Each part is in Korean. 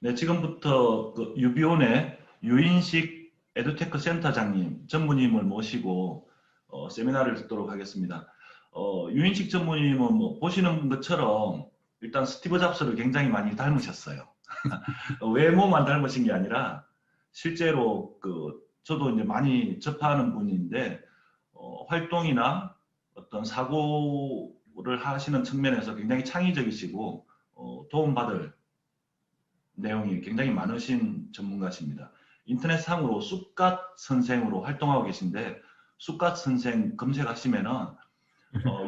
네, 지금부터 그 유비온의 유인식 에듀테크 센터장님, 전무님을 모시고 세미나를 듣도록 하겠습니다. 유인식 전무님은 뭐 보시는 것처럼 일단 스티브 잡스를 굉장히 많이 닮으셨어요. 외모만 닮으신 게 아니라 실제로 저도 이제 많이 접하는 분인데 활동이나 어떤 사고를 하시는 측면에서 굉장히 창의적이시고 도움받을 내용이 굉장히 많으신 전문가십니다. 인터넷상으로 쑥갓 선생으로 활동하고 계신데 쑥갓 선생 검색하시면은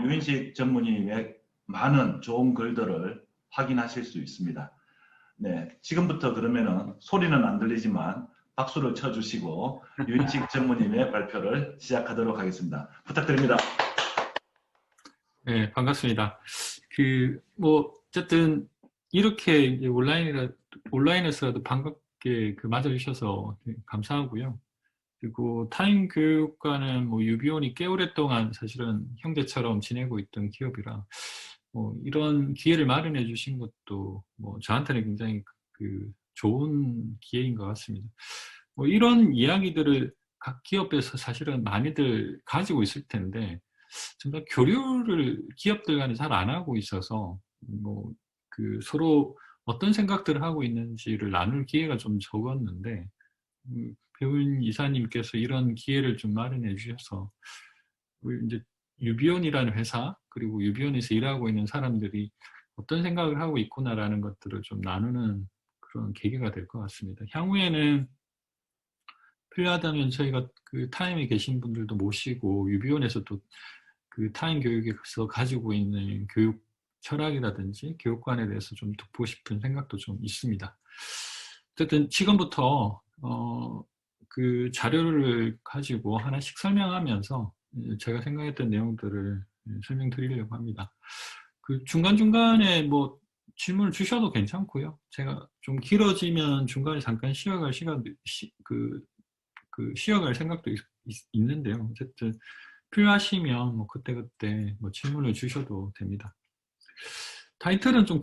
유인식 전무님의 많은 좋은 글들을 확인하실 수 있습니다. 네, 지금부터 그러면은 소리는 안 들리지만 박수를 쳐주시고 유인식 전무님의 발표를 시작하도록 하겠습니다. 부탁드립니다. 네, 반갑습니다. 어쨌든, 이렇게 이제 온라인에서라도 반갑게 맞아주셔서 감사하고요. 그리고 타임교육과는 유비온이 꽤 오랫동안 사실은 형제처럼 지내고 있던 기업이라, 이런 기회를 마련해 주신 것도 저한테는 굉장히 좋은 기회인 것 같습니다. 이런 이야기들을 각 기업에서 사실은 많이들 가지고 있을 텐데, 정말 교류를 기업들 간에 잘 안 하고 있어서 서로 어떤 생각들을 하고 있는지를 나눌 기회가 좀 적었는데, 배운 이사님께서 이런 기회를 좀 마련해 주셔서 이제 유비온이라는 회사, 그리고 유비온에서 일하고 있는 사람들이 어떤 생각을 하고 있구나라는 것들을 좀 나누는 그런 계기가 될 것 같습니다. 향후에는 필요하다면 저희가 타임에 계신 분들도 모시고 유비온에서도 타임 교육에서 가지고 있는 교육 철학이라든지 교육관에 대해서 좀 듣고 싶은 생각도 좀 있습니다. 어쨌든 지금부터 자료를 가지고 하나씩 설명하면서 제가 생각했던 내용들을 설명드리려고 합니다. 중간중간에 질문을 주셔도 괜찮고요. 제가 좀 길어지면 중간에 잠깐 쉬어갈 쉬어갈 생각도 있는데요. 어쨌든 필요하시면 그때그때 질문을 주셔도 됩니다. 타이틀은 좀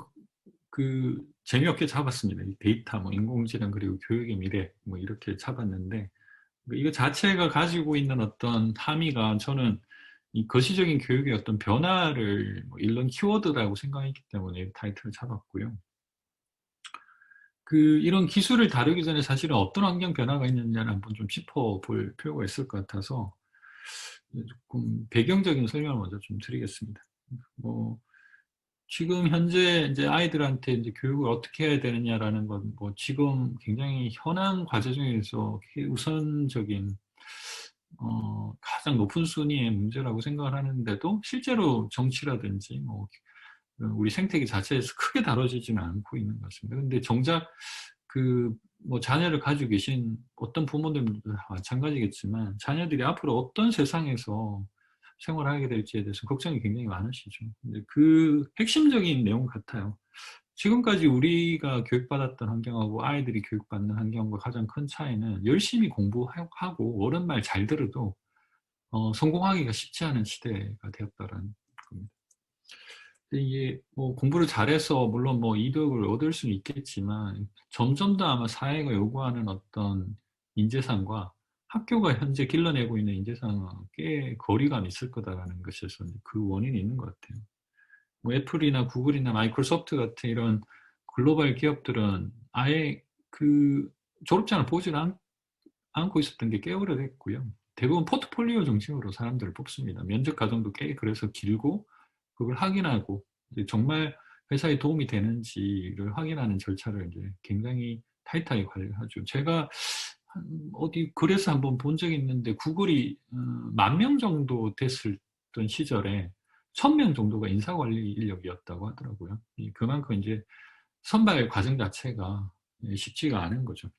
재미없게 잡았습니다. 데이터, 인공지능, 그리고 교육의 미래, 이렇게 잡았는데, 이거 자체가 가지고 있는 어떤 함의가 저는 이 거시적인 교육의 어떤 변화를 이런 키워드라고 생각했기 때문에 타이틀을 잡았고요. 이런 기술을 다루기 전에 사실은 어떤 환경 변화가 있느냐를 한번 좀 짚어볼 필요가 있을 것 같아서 조금 배경적인 설명을 먼저 좀 드리겠습니다. 지금 현재 이제 아이들한테 이제 교육을 어떻게 해야 되느냐라는 건 지금 굉장히 현황 과제 중에서 우선적인 가장 높은 순위의 문제라고 생각을 하는데도 실제로 정치라든지 우리 생태계 자체에서 크게 다뤄지지는 않고 있는 것 같습니다. 근데 정작 자녀를 가지고 계신 어떤 부모님들도 마찬가지겠지만 자녀들이 앞으로 어떤 세상에서 생활하게 될지에 대해서 걱정이 굉장히 많으시죠. 근데 핵심적인 내용 같아요. 지금까지 우리가 교육받았던 환경하고 아이들이 교육받는 환경과 가장 큰 차이는 열심히 공부하고 옳은 말 잘 들어도 성공하기가 쉽지 않은 시대가 되었다라는 겁니다. 이게 공부를 잘해서 물론 이득을 얻을 수는 있겠지만 점점 더 아마 사회가 요구하는 어떤 인재상과 학교가 현재 길러내고 있는 인재상은 꽤 거리감이 있을 거다라는 것에서 그 원인이 있는 것 같아요. 애플이나 구글이나 마이크로소프트 같은 이런 글로벌 기업들은 아예 졸업장을 보지 않고 있었던 게 꽤 오래됐고요. 대부분 포트폴리오 정책으로 사람들을 뽑습니다. 면접 과정도 꽤 그래서 길고 그걸 확인하고 정말 회사에 도움이 되는지를 확인하는 절차를 이제 굉장히 타이트하게 관리하죠. 제가 어디 글에서 한번 본 적이 있는데 구글이 10,000명 정도 됐을 시절에 1,000명 정도가 인사관리 인력이었다고 하더라고요. 그만큼 이제 선발 과정 자체가 쉽지가 않은 거죠.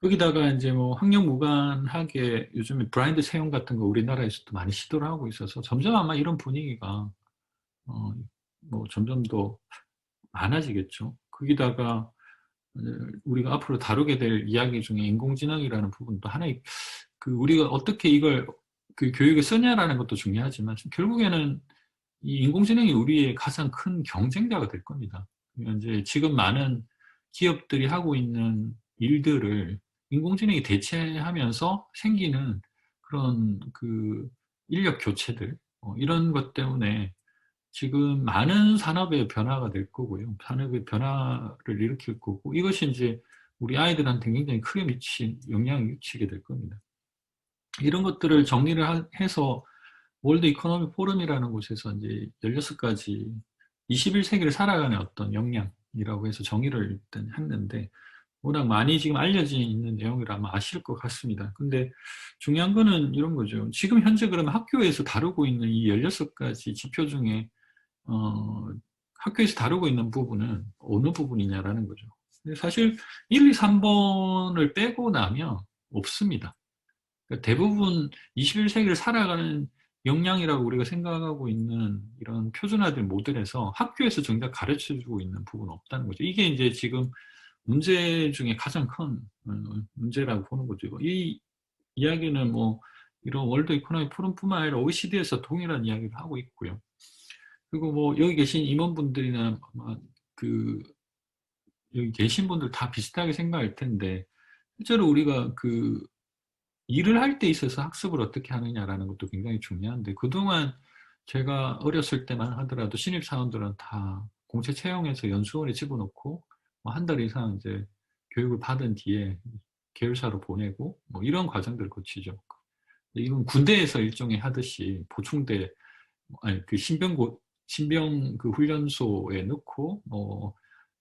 거기다가 이제 학력 무관하게 요즘에 브라인드 채용 같은 거 우리나라에서도 많이 시도를 하고 있어서 점점 아마 이런 분위기가 점점 더 많아지겠죠. 거기다가 우리가 앞으로 다루게 될 이야기 중에 인공지능이라는 부분도 하나의 우리가 어떻게 이걸 교육에 쓰냐라는 것도 중요하지만 결국에는 이 인공지능이 우리의 가장 큰 경쟁자가 될 겁니다. 이제 지금 많은 기업들이 하고 있는 일들을 인공지능이 대체하면서 생기는 그런 그 인력 교체들, 이런 것 때문에 지금 많은 산업의 변화가 될 거고요. 산업의 변화를 일으킬 거고, 이것이 이제 우리 아이들한테 굉장히 크게 영향을 미치게 될 겁니다. 이런 것들을 정리를 해서 월드 이코노미 포럼이라는 곳에서 이제 16가지 21세기를 살아가는 어떤 역량이라고 해서 정의를 일단 했는데, 워낙 많이 지금 알려져 있는 내용이라 아마 아실 것 같습니다. 근데 중요한 거는 이런 거죠. 지금 현재 그러면 학교에서 다루고 있는 이 16가지 지표 중에 학교에서 다루고 있는 부분은 어느 부분이냐라는 거죠. 사실 1, 2, 3번을 빼고 나면 없습니다. 그러니까 대부분 21세기를 살아가는 역량이라고 우리가 생각하고 있는 이런 표준화된 모델에서 학교에서 정작 가르쳐주고 있는 부분은 없다는 거죠. 이게 이제 지금 문제 중에 가장 큰 문제라고 보는 거죠. 이 이야기는 뭐 이런 월드 이코노미 포럼뿐만 아니라 OECD에서 동일한 이야기를 하고 있고요. 그리고 뭐 여기 계신 임원분들이나 아마 그 여기 계신 분들 다 비슷하게 생각할 텐데, 실제로 우리가 그 일을 할 때 있어서 학습을 어떻게 하느냐라는 것도 굉장히 중요한데, 그동안 제가 어렸을 때만 하더라도 신입사원들은 다 공채 채용해서 연수원에 집어넣고 뭐 한 달 이상 이제 교육을 받은 뒤에 계열사로 보내고 뭐 이런 과정들을 거치죠. 이건 군대에서 일종의 하듯이 보충대, 아니 그 신병 그 훈련소에 넣고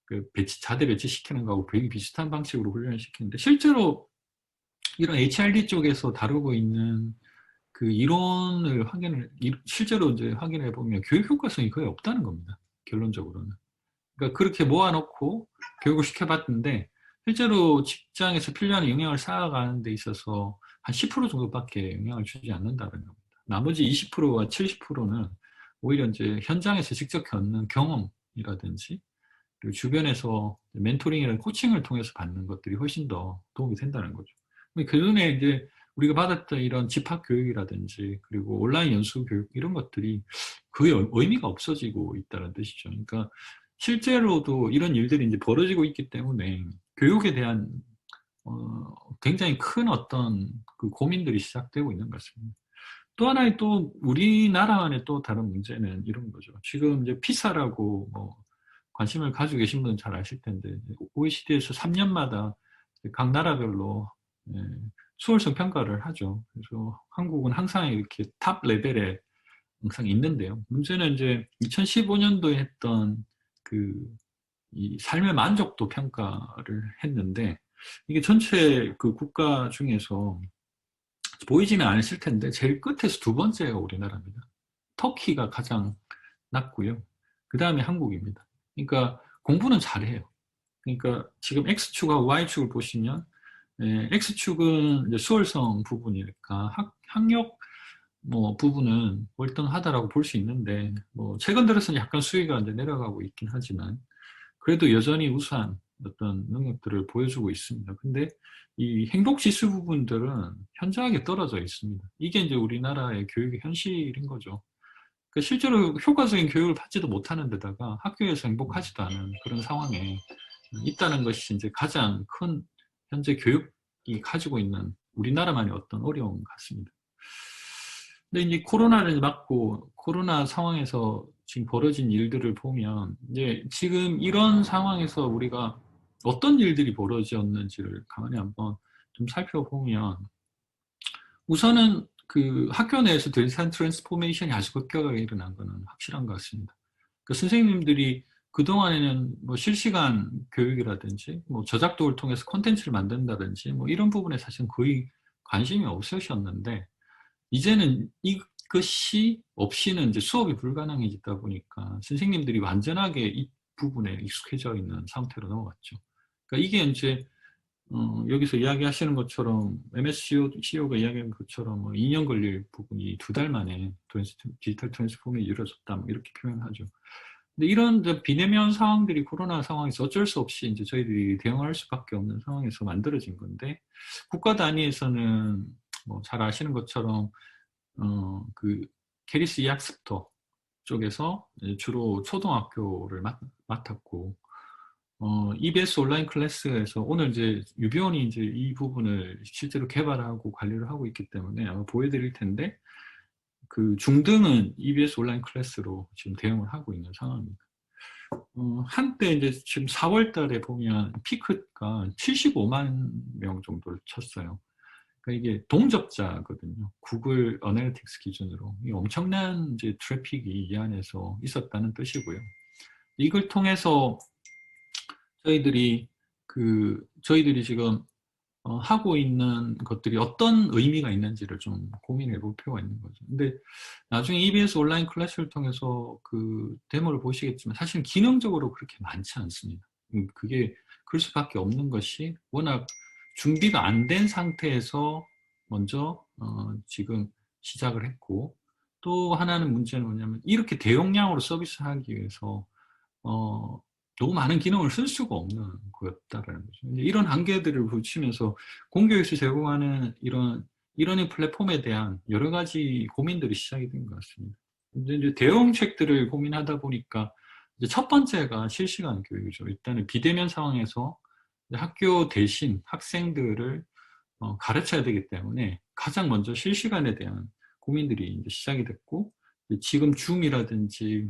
그 자대 배치시키는 거하고 되게 비슷한 방식으로 훈련을 시키는데, 실제로 이런 HRD 쪽에서 다루고 있는 그 이론을 실제로 이제 확인해 보면 교육 효과성이 거의 없다는 겁니다. 결론적으로는. 그러니까 그렇게 모아놓고 교육을 시켜봤는데, 실제로 직장에서 필요한 영향을 쌓아가는 데 있어서 한 10% 정도밖에 영향을 주지 않는다는 겁니다. 나머지 20%와 70%는 오히려 이제 현장에서 직접 겪는 경험이라든지, 그리고 주변에서 멘토링이나 코칭을 통해서 받는 것들이 훨씬 더 도움이 된다는 거죠. 그전에 이제 우리가 받았던 이런 집합 교육이라든지, 그리고 온라인 연수 교육, 이런 것들이 거의 의미가 없어지고 있다는 뜻이죠. 그러니까 실제로도 이런 일들이 이제 벌어지고 있기 때문에 교육에 대한 굉장히 큰 어떤 그 고민들이 시작되고 있는 것 같습니다. 또 하나의 또 우리나라만의 또 다른 문제는 이런 거죠. 지금 이제 피사라고 뭐 관심을 가지고 계신 분은 잘 아실 텐데, OECD에서 3년마다 각 나라별로 수월성 평가를 하죠. 그래서 한국은 항상 이렇게 탑 레벨에 항상 있는데요. 문제는 이제 2015년도에 했던 그 이 삶의 만족도 평가를 했는데, 이게 전체 그 국가 중에서 보이지는 않으실 텐데 제일 끝에서 두 번째가 우리나라입니다. 터키가 가장 낮고요. 그 다음에 한국입니다. 그러니까 공부는 잘해요. 그러니까 지금 X축하고 Y축을 보시면, X축은 이제 수월성 부분이니까 학력 뭐 부분은 월등하다라고 볼 수 있는데, 뭐 최근 들어서는 약간 수위가 이제 내려가고 있긴 하지만 그래도 여전히 우수한 어떤 능력들을 보여주고 있습니다. 근데 이 행복지수 부분들은 현저하게 떨어져 있습니다. 이게 이제 우리나라의 교육의 현실인 거죠. 그러니까 실제로 효과적인 교육을 받지도 못하는 데다가 학교에서 행복하지도 않은 그런 상황에 있다는 것이 이제 가장 큰 현재 교육이 가지고 있는 우리나라만의 어떤 어려움 같습니다. 근데 이제 코로나를 맞고 코로나 상황에서 지금 벌어진 일들을 보면, 이제 지금 이런 상황에서 우리가 어떤 일들이 벌어졌는지를 가만히 한번 좀 살펴보면, 우선은 그 학교 내에서 디지털 트랜스포메이션이 아주 급격하게 일어난 것은 확실한 것 같습니다. 그 선생님들이 그동안에는 뭐 실시간 교육이라든지 뭐 저작도를 통해서 콘텐츠를 만든다든지 뭐 이런 부분에 사실은 거의 관심이 없으셨는데, 이제는 이것이 없이는 이제 수업이 불가능해지다 보니까 선생님들이 완전하게 이 부분에 익숙해져 있는 상태로 넘어갔죠. 그러니까 이게 이제 여기서 이야기하시는 것처럼 MSCEO가 이야기한 것처럼 2년 걸릴 부분이 2달 만에 디지털 트랜스폼이 이루어졌다, 뭐 이렇게 표현하죠. 근데 이런 비대면 상황들이 코로나 상황에서 어쩔 수 없이 이제 저희들이 대응할 수밖에 없는 상황에서 만들어진 건데, 국가 단위에서는 뭐 잘 아시는 것처럼 그 캐리스 이학습터 쪽에서 주로 초등학교를 맡았고, EBS 온라인 클래스에서 오늘 이제 유비온이 이제 이 부분을 실제로 개발하고 관리를 하고 있기 때문에 아마 보여드릴 텐데, 그 중등은 EBS 온라인 클래스로 지금 대응을 하고 있는 상황입니다. 한때 이제 지금 4월 달에 보면 피크가 75만 명 정도를 쳤어요. 그러니까 이게 동접자거든요. 구글 어널리틱스 기준으로. 이 엄청난 이제 트래픽이 이 안에서 있었다는 뜻이고요. 이걸 통해서 저희들이 지금 하고 있는 것들이 어떤 의미가 있는지를 좀 고민해 볼 필요가 있는 거죠. 근데 나중에 EBS 온라인 클래스를 통해서 그 데모를 보시겠지만 사실 기능적으로 그렇게 많지 않습니다. 그게 그럴 수밖에 없는 것이 워낙 준비가 안 된 상태에서 먼저 지금 시작을 했고, 또 하나는 문제는 뭐냐면 이렇게 대용량으로 서비스하기 위해서 너무 많은 기능을 쓸 수가 없는 거였다라는 거죠. 이런 한계들을 붙이면서 공교육에서 제공하는 이런 이러닝 플랫폼에 대한 여러 가지 고민들이 시작이 된 것 같습니다. 이제 대응책들을 고민하다 보니까 이제 첫 번째가 실시간 교육이죠. 일단은 비대면 상황에서 학교 대신 학생들을 가르쳐야 되기 때문에 가장 먼저 실시간에 대한 고민들이 이제 시작이 됐고, 지금 줌이라든지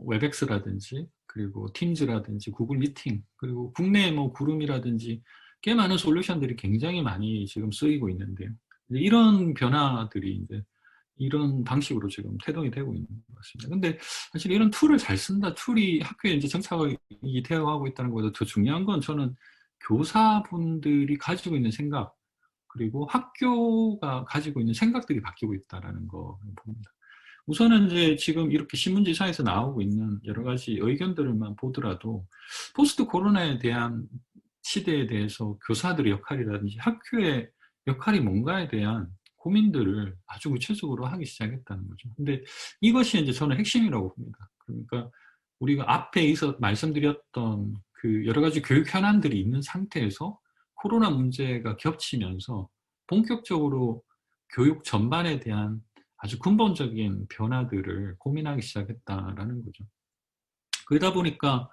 웹엑스라든지 그리고 팀즈라든지 구글 미팅, 그리고 국내 뭐 구름이라든지 꽤 많은 솔루션들이 굉장히 많이 지금 쓰이고 있는데요. 이런 변화들이 이제 이런 방식으로 지금 태동이 되고 있는 것 같습니다. 근데 사실 이런 툴을 잘 쓴다, 툴이 학교에 이제 정착이 되어가고 있다는 것보다 더 중요한 건 저는 교사분들이 가지고 있는 생각, 그리고 학교가 가지고 있는 생각들이 바뀌고 있다는 거 봅니다. 우선은 이제 지금 이렇게 신문지사에서 나오고 있는 여러 가지 의견들만 보더라도 포스트 코로나에 대한 시대에 대해서 교사들의 역할이라든지 학교의 역할이 뭔가에 대한 고민들을 아주 구체적으로 하기 시작했다는 거죠. 근데 이것이 이제 저는 핵심이라고 봅니다. 그러니까 우리가 앞에 말씀드렸던 그 여러 가지 교육 현안들이 있는 상태에서 코로나 문제가 겹치면서 본격적으로 교육 전반에 대한 아주 근본적인 변화들을 고민하기 시작했다라는 거죠. 그러다 보니까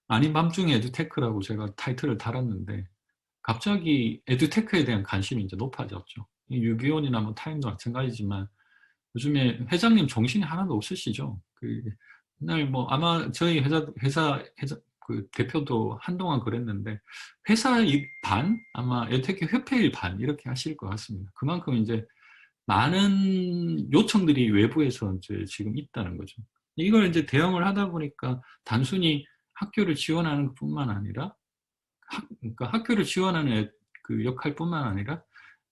아닌 밤중에 에듀테크라고 제가 타이틀을 달았는데, 갑자기 에듀테크에 대한 관심이 이제 높아졌죠. 유비온이나 뭐 타임도 마찬가지지만 요즘에 회장님 정신이 하나도 없으시죠. 그날 뭐 아마 저희 회사 그 대표도 한동안 그랬는데, 회사 일 반, 아마 에듀테크 협회 일 반 이렇게 하실 것 같습니다. 그만큼 이제 많은 요청들이 외부에서 이제 지금 있다는 거죠. 이걸 이제 대응을 하다 보니까 단순히 학교를 지원하는 것뿐만 아니라, 그러니까 학교를 지원하는 그 역할뿐만 아니라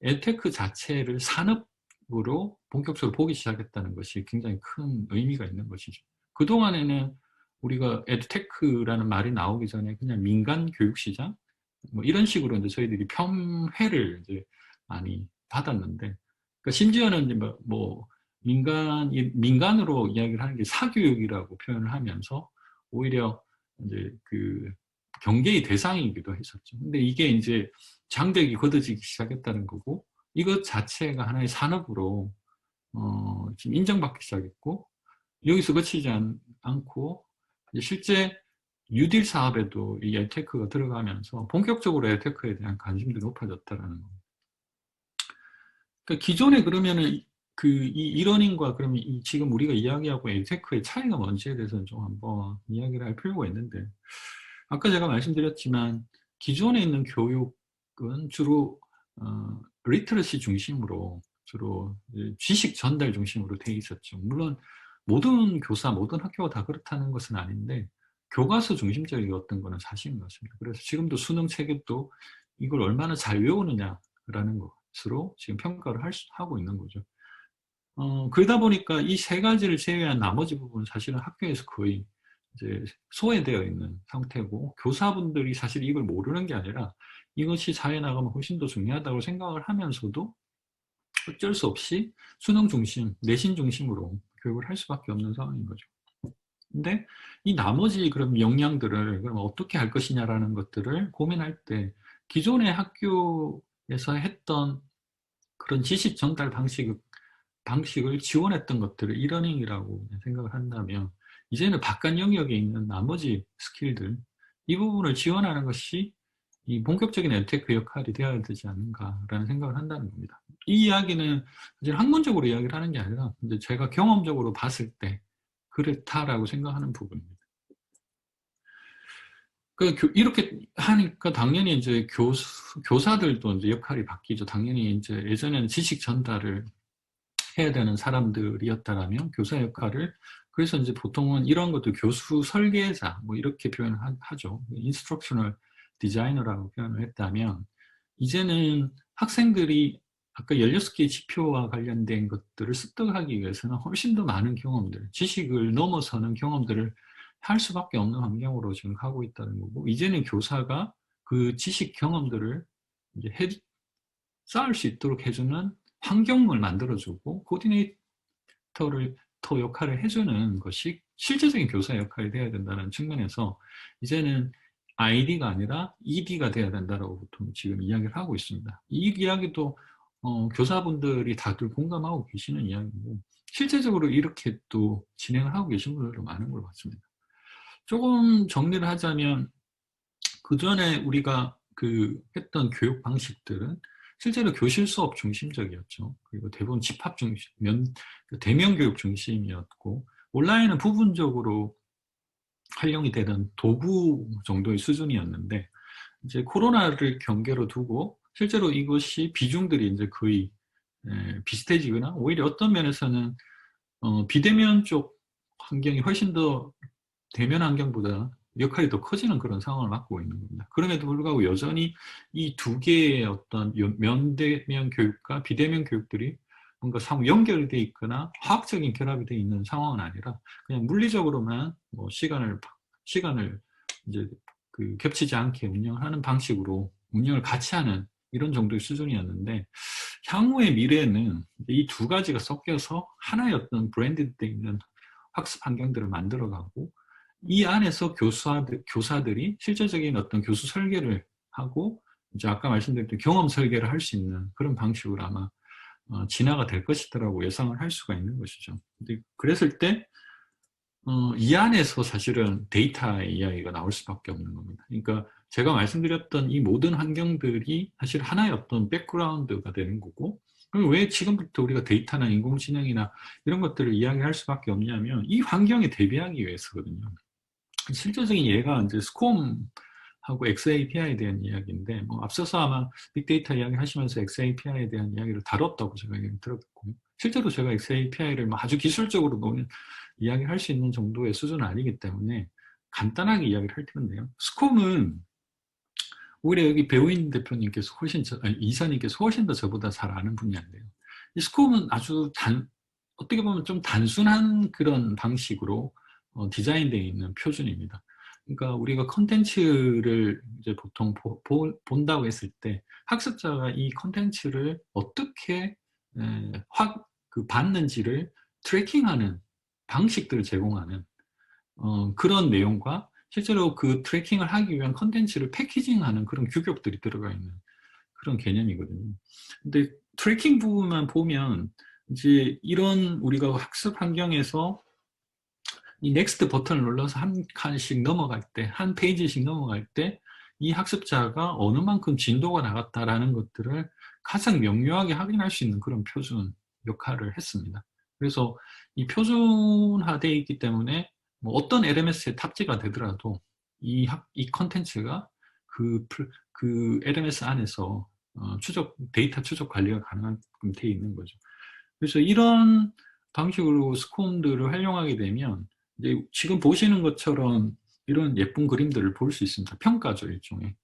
에듀테크 자체를 산업으로 본격적으로 보기 시작했다는 것이 굉장히 큰 의미가 있는 것이죠. 그동안에는 우리가 에듀테크라는 말이 나오기 전에 그냥 민간 교육시장 뭐 이런 식으로 이제 저희들이 폄훼를 이제 많이 받았는데, 그러니까 심지어는 이제 뭐 민간으로 이야기를 하는 게 사교육이라고 표현을 하면서 오히려 이제 그 경계의 대상이기도 했었죠. 근데 이게 이제 장벽이 걷어지기 시작했다는 거고, 이것 자체가 하나의 산업으로 지금 인정받기 시작했고, 여기서 그치지 않고 실제 뉴딜 사업에도 이 에듀테크가 들어가면서 본격적으로 에듀테크에 대한 관심도 높아졌다라는 겁니다. 그러니까 기존에 그러면은 이 이러닝과 그러면 지금 우리가 이야기하고 에듀테크의 차이가 뭔지에 대해서는 좀 한번 이야기를 할 필요가 있는데, 아까 제가 말씀드렸지만 기존에 있는 교육은 주로 리터러시 중심으로, 주로 지식 전달 중심으로 돼 있었죠. 물론 모든 교사, 모든 학교가 다 그렇다는 것은 아닌데 교과서 중심적이었던 거는 사실인 것 같습니다. 그래서 지금도 수능 체계도 이걸 얼마나 잘 외우느냐라는 것으로 지금 평가를 하고 있는 거죠. 그러다 보니까 이 세 가지를 제외한 나머지 부분은 사실은 학교에서 거의 이제 소외되어 있는 상태고, 교사분들이 사실 이걸 모르는 게 아니라 이것이 사회에 나가면 훨씬 더 중요하다고 생각을 하면서도 어쩔 수 없이 수능 중심, 내신 중심으로 교육을 할 수밖에 없는 상황인 거죠. 근데 이 나머지 그럼 역량들을 그럼 어떻게 할 것이냐라는 것들을 고민할 때 기존의 학교에서 했던 그런 지식 전달 방식을 지원했던 것들을 이러닝이라고 생각을 한다면, 이제는 바깥 영역에 있는 나머지 스킬들, 이 부분을 지원하는 것이 이 본격적인 에듀테크 역할이 되어야 되지 않는가라는 생각을 한다는 겁니다. 이 이야기는 사실 학문적으로 이야기를 하는 게 아니라 이제 제가 경험적으로 봤을 때 그렇다라고 생각하는 부분입니다. 이렇게 하니까 당연히 이제 교사들도 이제 역할이 바뀌죠. 당연히 이제 예전에는 지식 전달을 해야 되는 사람들이었다라면 교사 역할을, 그래서 이제 보통은 이런 것도 교수 설계자 뭐 이렇게 표현을 하죠. 인스트럭셔널 디자이너라고 표현을 했다면, 이제는 학생들이 아까 16개의 지표와 관련된 것들을 습득하기 위해서는 훨씬 더 많은 경험들, 지식을 넘어서는 경험들을 할 수밖에 없는 환경으로 지금 가고 있다는 거고, 이제는 교사가 그 지식 경험들을 이제 쌓을 수 있도록 해주는 환경을 만들어주고 코디네이터를 더 역할을 해주는 것이 실제적인 교사 역할이 되어야 된다는 측면에서 이제는 ID가 아니라 ED가 돼야 된다고 보통 지금 이야기를 하고 있습니다. 이 이야기도 교사분들이 다들 공감하고 계시는 이야기고, 실제적으로 이렇게 또 진행을 하고 계신 분들도 많은 걸 같습니다. 조금 정리를 하자면, 그 전에 우리가 했던 교육 방식들은 실제로 교실 수업 중심적이었죠. 그리고 대부분 집합 중심, 대면 교육 중심이었고, 온라인은 부분적으로 활용이 되는 도구 정도의 수준이었는데, 이제 코로나를 경계로 두고 실제로 이것이 비중들이 이제 거의 비슷해지거나, 오히려 어떤 면에서는 비대면 쪽 환경이 훨씬 더 대면 환경보다 역할이 더 커지는 그런 상황을 맞고 있는 겁니다. 그럼에도 불구하고 여전히 이 두 개의 어떤 면대면 교육과 비대면 교육들이 뭔가 상호 연결되어 있거나 화학적인 결합이 되어 있는 상황은 아니라, 그냥 물리적으로만 뭐 시간을 이제 겹치지 않게 운영하는 방식으로 운영을 같이 하는 이런 정도의 수준이었는데, 향후의 미래는 이 두 가지가 섞여서 하나의 어떤 브랜드되어 있는 학습 환경들을 만들어가고, 이 안에서 교사들이 실제적인 어떤 교수 설계를 하고, 이제 아까 말씀드렸던 경험 설계를 할 수 있는 그런 방식으로 아마 진화가 될 것이라고 예상을 할 수가 있는 것이죠. 근데 그랬을 때 이 안에서 사실은 데이터의 이야기가 나올 수밖에 없는 겁니다. 그러니까 제가 말씀드렸던 이 모든 환경들이 사실 하나의 어떤 백그라운드가 되는 거고, 그럼 왜 지금부터 우리가 데이터나 인공지능이나 이런 것들을 이야기할 수밖에 없냐면, 이 환경에 대비하기 위해서거든요. 실질적인 예가 이제 스콤하고 XAPI에 대한 이야기인데, 뭐 앞서서 아마 빅데이터 이야기 하시면서 XAPI에 대한 이야기를 다뤘다고 제가 얘기를 들었고, 실제로 제가 XAPI를 아주 기술적으로 이야기를 할 수 있는 정도의 수준은 아니기 때문에 간단하게 이야기를 할 텐데요. 스콤은 오히려 여기 배우인 대표님께서 이사님께서 훨씬 더 저보다 잘 아는 분야인데요. 이 스콤은 아주 어떻게 보면 좀 단순한 그런 방식으로 디자인되어 있는 표준입니다. 그러니까 우리가 컨텐츠를 이제 보통 본다고 했을 때, 학습자가 이 컨텐츠를 어떻게 받는지를 트래킹하는 방식들을 제공하는 그런 내용과, 실제로 그 트래킹을 하기 위한 컨텐츠를 패키징하는 그런 규격들이 들어가 있는 그런 개념이거든요. 근데 트래킹 부분만 보면 이제 이런 우리가 학습 환경에서 이 넥스트 버튼을 눌러서 한 칸씩 넘어갈 때, 한 페이지씩 넘어갈 때 이 학습자가 어느 만큼 진도가 나갔다라는 것들을 가장 명료하게 확인할 수 있는 그런 표준 역할을 했습니다. 그래서 이 표준화되어 있기 때문에 뭐 어떤 LMS에 탑재가 되더라도 이 컨텐츠가 그 LMS 안에서 데이터 추적 관리가 가능하게끔 되어 있는 거죠. 그래서 이런 방식으로 스콤들을 활용하게 되면 이제 지금 보시는 것처럼 이런 예쁜 그림들을 볼 수 있습니다. 평가죠, 일종의.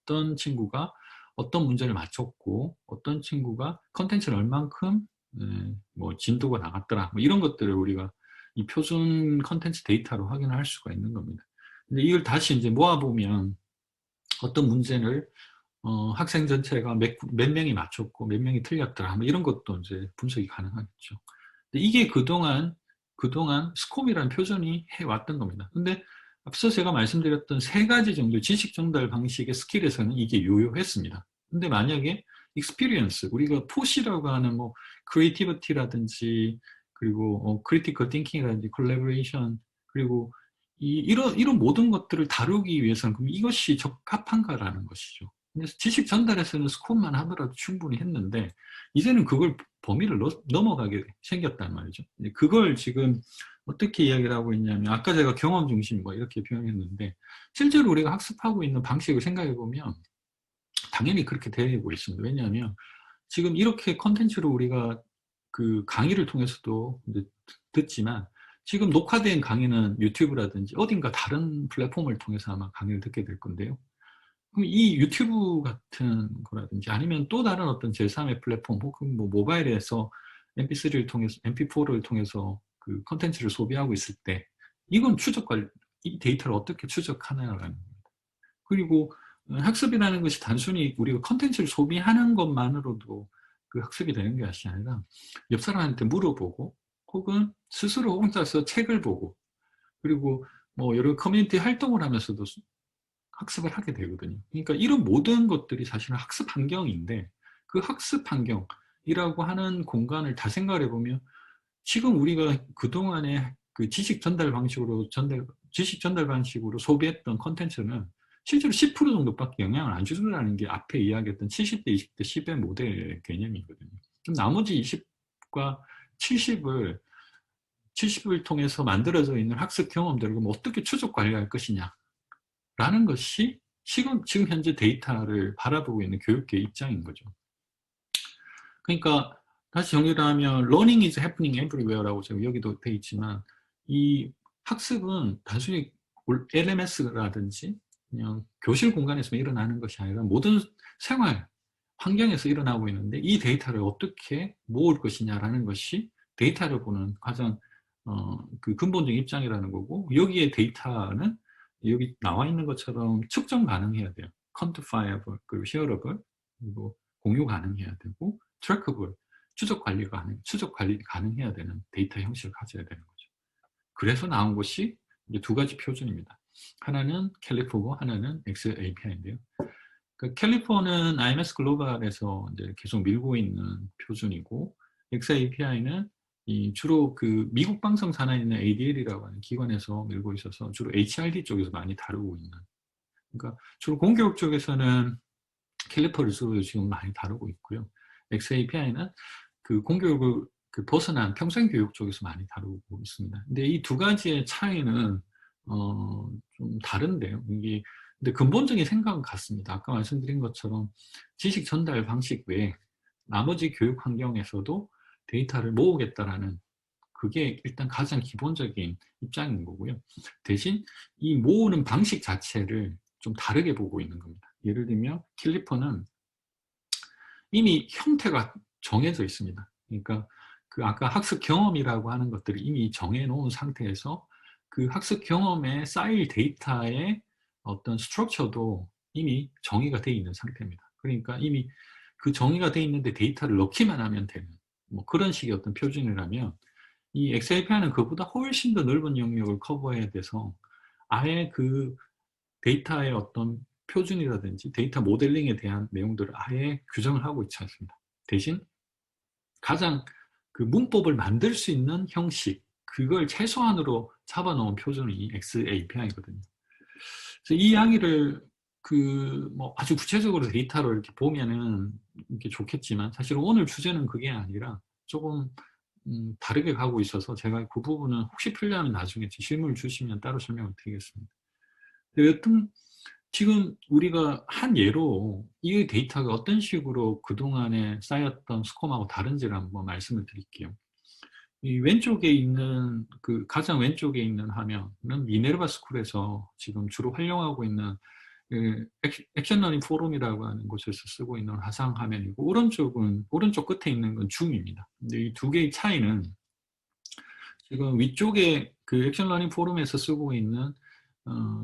어떤 친구가 어떤 문제를 맞췄고, 어떤 친구가 컨텐츠를 얼만큼 뭐 진도가 나갔더라, 뭐 이런 것들을 우리가 이 표준 컨텐츠 데이터로 확인할 수가 있는 겁니다. 근데 이걸 다시 이제 모아보면 어떤 문제를 학생 전체가 몇 명이 맞췄고 몇 명이 틀렸더라, 뭐 이런 것도 이제 분석이 가능하겠죠. 근데 이게 그동안 스콤이라는 표준이 해왔던 겁니다. 근데 앞서 제가 말씀드렸던 세 가지 정도 지식 전달 방식의 스킬에서는 이게 요요했습니다. 근데 만약에 experience, 우리가 푸시라고 하는 creativity라든지, 그리고 critical thinking이라든지 collaboration, 그리고 이런 모든 것들을 다루기 위해서는 그럼 이것이 적합한가라는 것이죠. 그래서 지식 전달에서는 스코어만 하더라도 충분히 했는데 이제는 그걸 범위를 넘어가게 생겼단 말이죠. 그걸 지금 어떻게 이야기를 하고 있냐면 아까 제가 경험 중심 뭐 이렇게 표현했는데 실제로 우리가 학습하고 있는 방식을 생각해 보면 당연히 그렇게 되고 있습니다. 왜냐하면 지금 이렇게 컨텐츠로 우리가 그 강의를 통해서도 듣지만 지금 녹화된 강의는 유튜브라든지 어딘가 다른 플랫폼을 통해서 아마 강의를 듣게 될 건데요. 그럼 이 유튜브 같은 거라든지 아니면 또 다른 어떤 제3의 플랫폼 혹은 뭐 모바일에서 MP3를 통해서 MP4를 통해서 그 컨텐츠를 소비하고 있을 때 이건 이 데이터를 어떻게 추적하느냐라는 겁니다. 그리고 학습이라는 것이 단순히 우리가 컨텐츠를 소비하는 것만으로도 그 학습이 되는 것이 아니라 옆 사람한테 물어보고 혹은 스스로 혼자서 책을 보고 그리고 뭐 여러 커뮤니티 활동을 하면서도 학습을 하게 되거든요. 그러니까 이런 모든 것들이 사실은 학습 환경인데 그 학습 환경이라고 하는 공간을 다 생각을 해보면 지금 우리가 그동안에 그 지식 전달 방식으로 소비했던 컨텐츠는 실제로 10% 정도밖에 영향을 안 주는다는 게 앞에 이야기했던 70대, 20대, 10의 모델의 개념이거든요. 그럼 나머지 20과 70을 통해서 만들어져 있는 학습 경험들을 그럼 어떻게 추적 관리할 것이냐라는 것이 지금 현재 데이터를 바라보고 있는 교육계의 입장인 거죠. 그러니까 다시 정리를 하면 learning is happening everywhere라고 지금 여기도 돼 있지만 이 학습은 단순히 LMS라든지 그냥 교실 공간에서 일어나는 것이 아니라 모든 생활 환경에서 일어나고 있는데 이 데이터를 어떻게 모을 것이냐라는 것이 데이터를 보는 가장 그 근본적인 입장이라는 거고 여기에 데이터는 여기 나와 있는 것처럼 측정 가능해야 돼요. quantifiable, 그리고 shareable, 그리고 공유 가능해야 되고 트래커블, 추적 관리 가능해야 되는 데이터 형식을 가져야 되는 거죠. 그래서 나온 것이 이제 두 가지 표준입니다. 하나는 캘리포고 하나는 XAPI인데요. 그 캘리포는 IMS 글로벌에서 이제 계속 밀고 있는 표준이고 XAPI는 주로 그 미국 방송 산하에 있는 ADL이라고 하는 기관에서 밀고 있어서 주로 HRD 쪽에서 많이 다루고 있는. 그러니까 주로 공교육 쪽에서는 캘리퍼를 쓰고 지금 많이 다루고 있고요. XAPI는 그 공교육을 벗어난 평생교육 쪽에서 많이 다루고 있습니다. 근데 이 두 가지의 차이는 좀 다른데요. 이게 근데 근본적인 생각은 같습니다. 아까 말씀드린 것처럼 지식 전달 방식 외에 나머지 교육 환경에서도 데이터를 모으겠다라는 그게 일단 가장 기본적인 입장인 거고요. 대신 이 모으는 방식 자체를 좀 다르게 보고 있는 겁니다. 예를 들면 캘리퍼는 이미 형태가 정해져 있습니다. 그러니까 그 아까 학습 경험이라고 하는 것들을 이미 정해놓은 상태에서 그 학습 경험에 쌓일 데이터의 어떤 스트럭처도 이미 정의가 되어 있는 상태입니다. 그러니까 이미 그 정의가 되어 있는데 데이터를 넣기만 하면 되는 뭐 그런 식의 어떤 표준이라면 이 XAPI는 그보다 훨씬 더 넓은 영역을 커버해야 돼서 아예 그 데이터의 어떤 표준이라든지 데이터 모델링에 대한 내용들을 아예 규정을 하고 있지 않습니다. 대신 가장 그 문법을 만들 수 있는 형식, 그걸 최소한으로 잡아놓은 표준이 이 XAPI거든요. 그래서 이 이야기를 뭐 아주 구체적으로 데이터로 이렇게 보면은 이렇게 좋겠지만 사실 오늘 주제는 그게 아니라 조금 다르게 가고 있어서 제가 그 부분은 혹시 필요하면 나중에 질문을 주시면 따로 설명을 드리겠습니다. 여튼 지금 우리가 한 예로 이 데이터가 어떤 식으로 그동안에 쌓였던 스콤하고 다른지를 한번 말씀을 드릴게요. 이 왼쪽에 있는 가장 왼쪽에 있는 화면은 미네르바 스쿨에서 지금 주로 활용하고 있는 그 액션 러닝 포럼이라고 하는 곳에서 쓰고 있는 화상 화면이고 오른쪽 끝에 있는 건 줌입니다. 근데 이 두 개의 차이는 지금 위쪽에 그 액션 러닝 포럼에서 쓰고 있는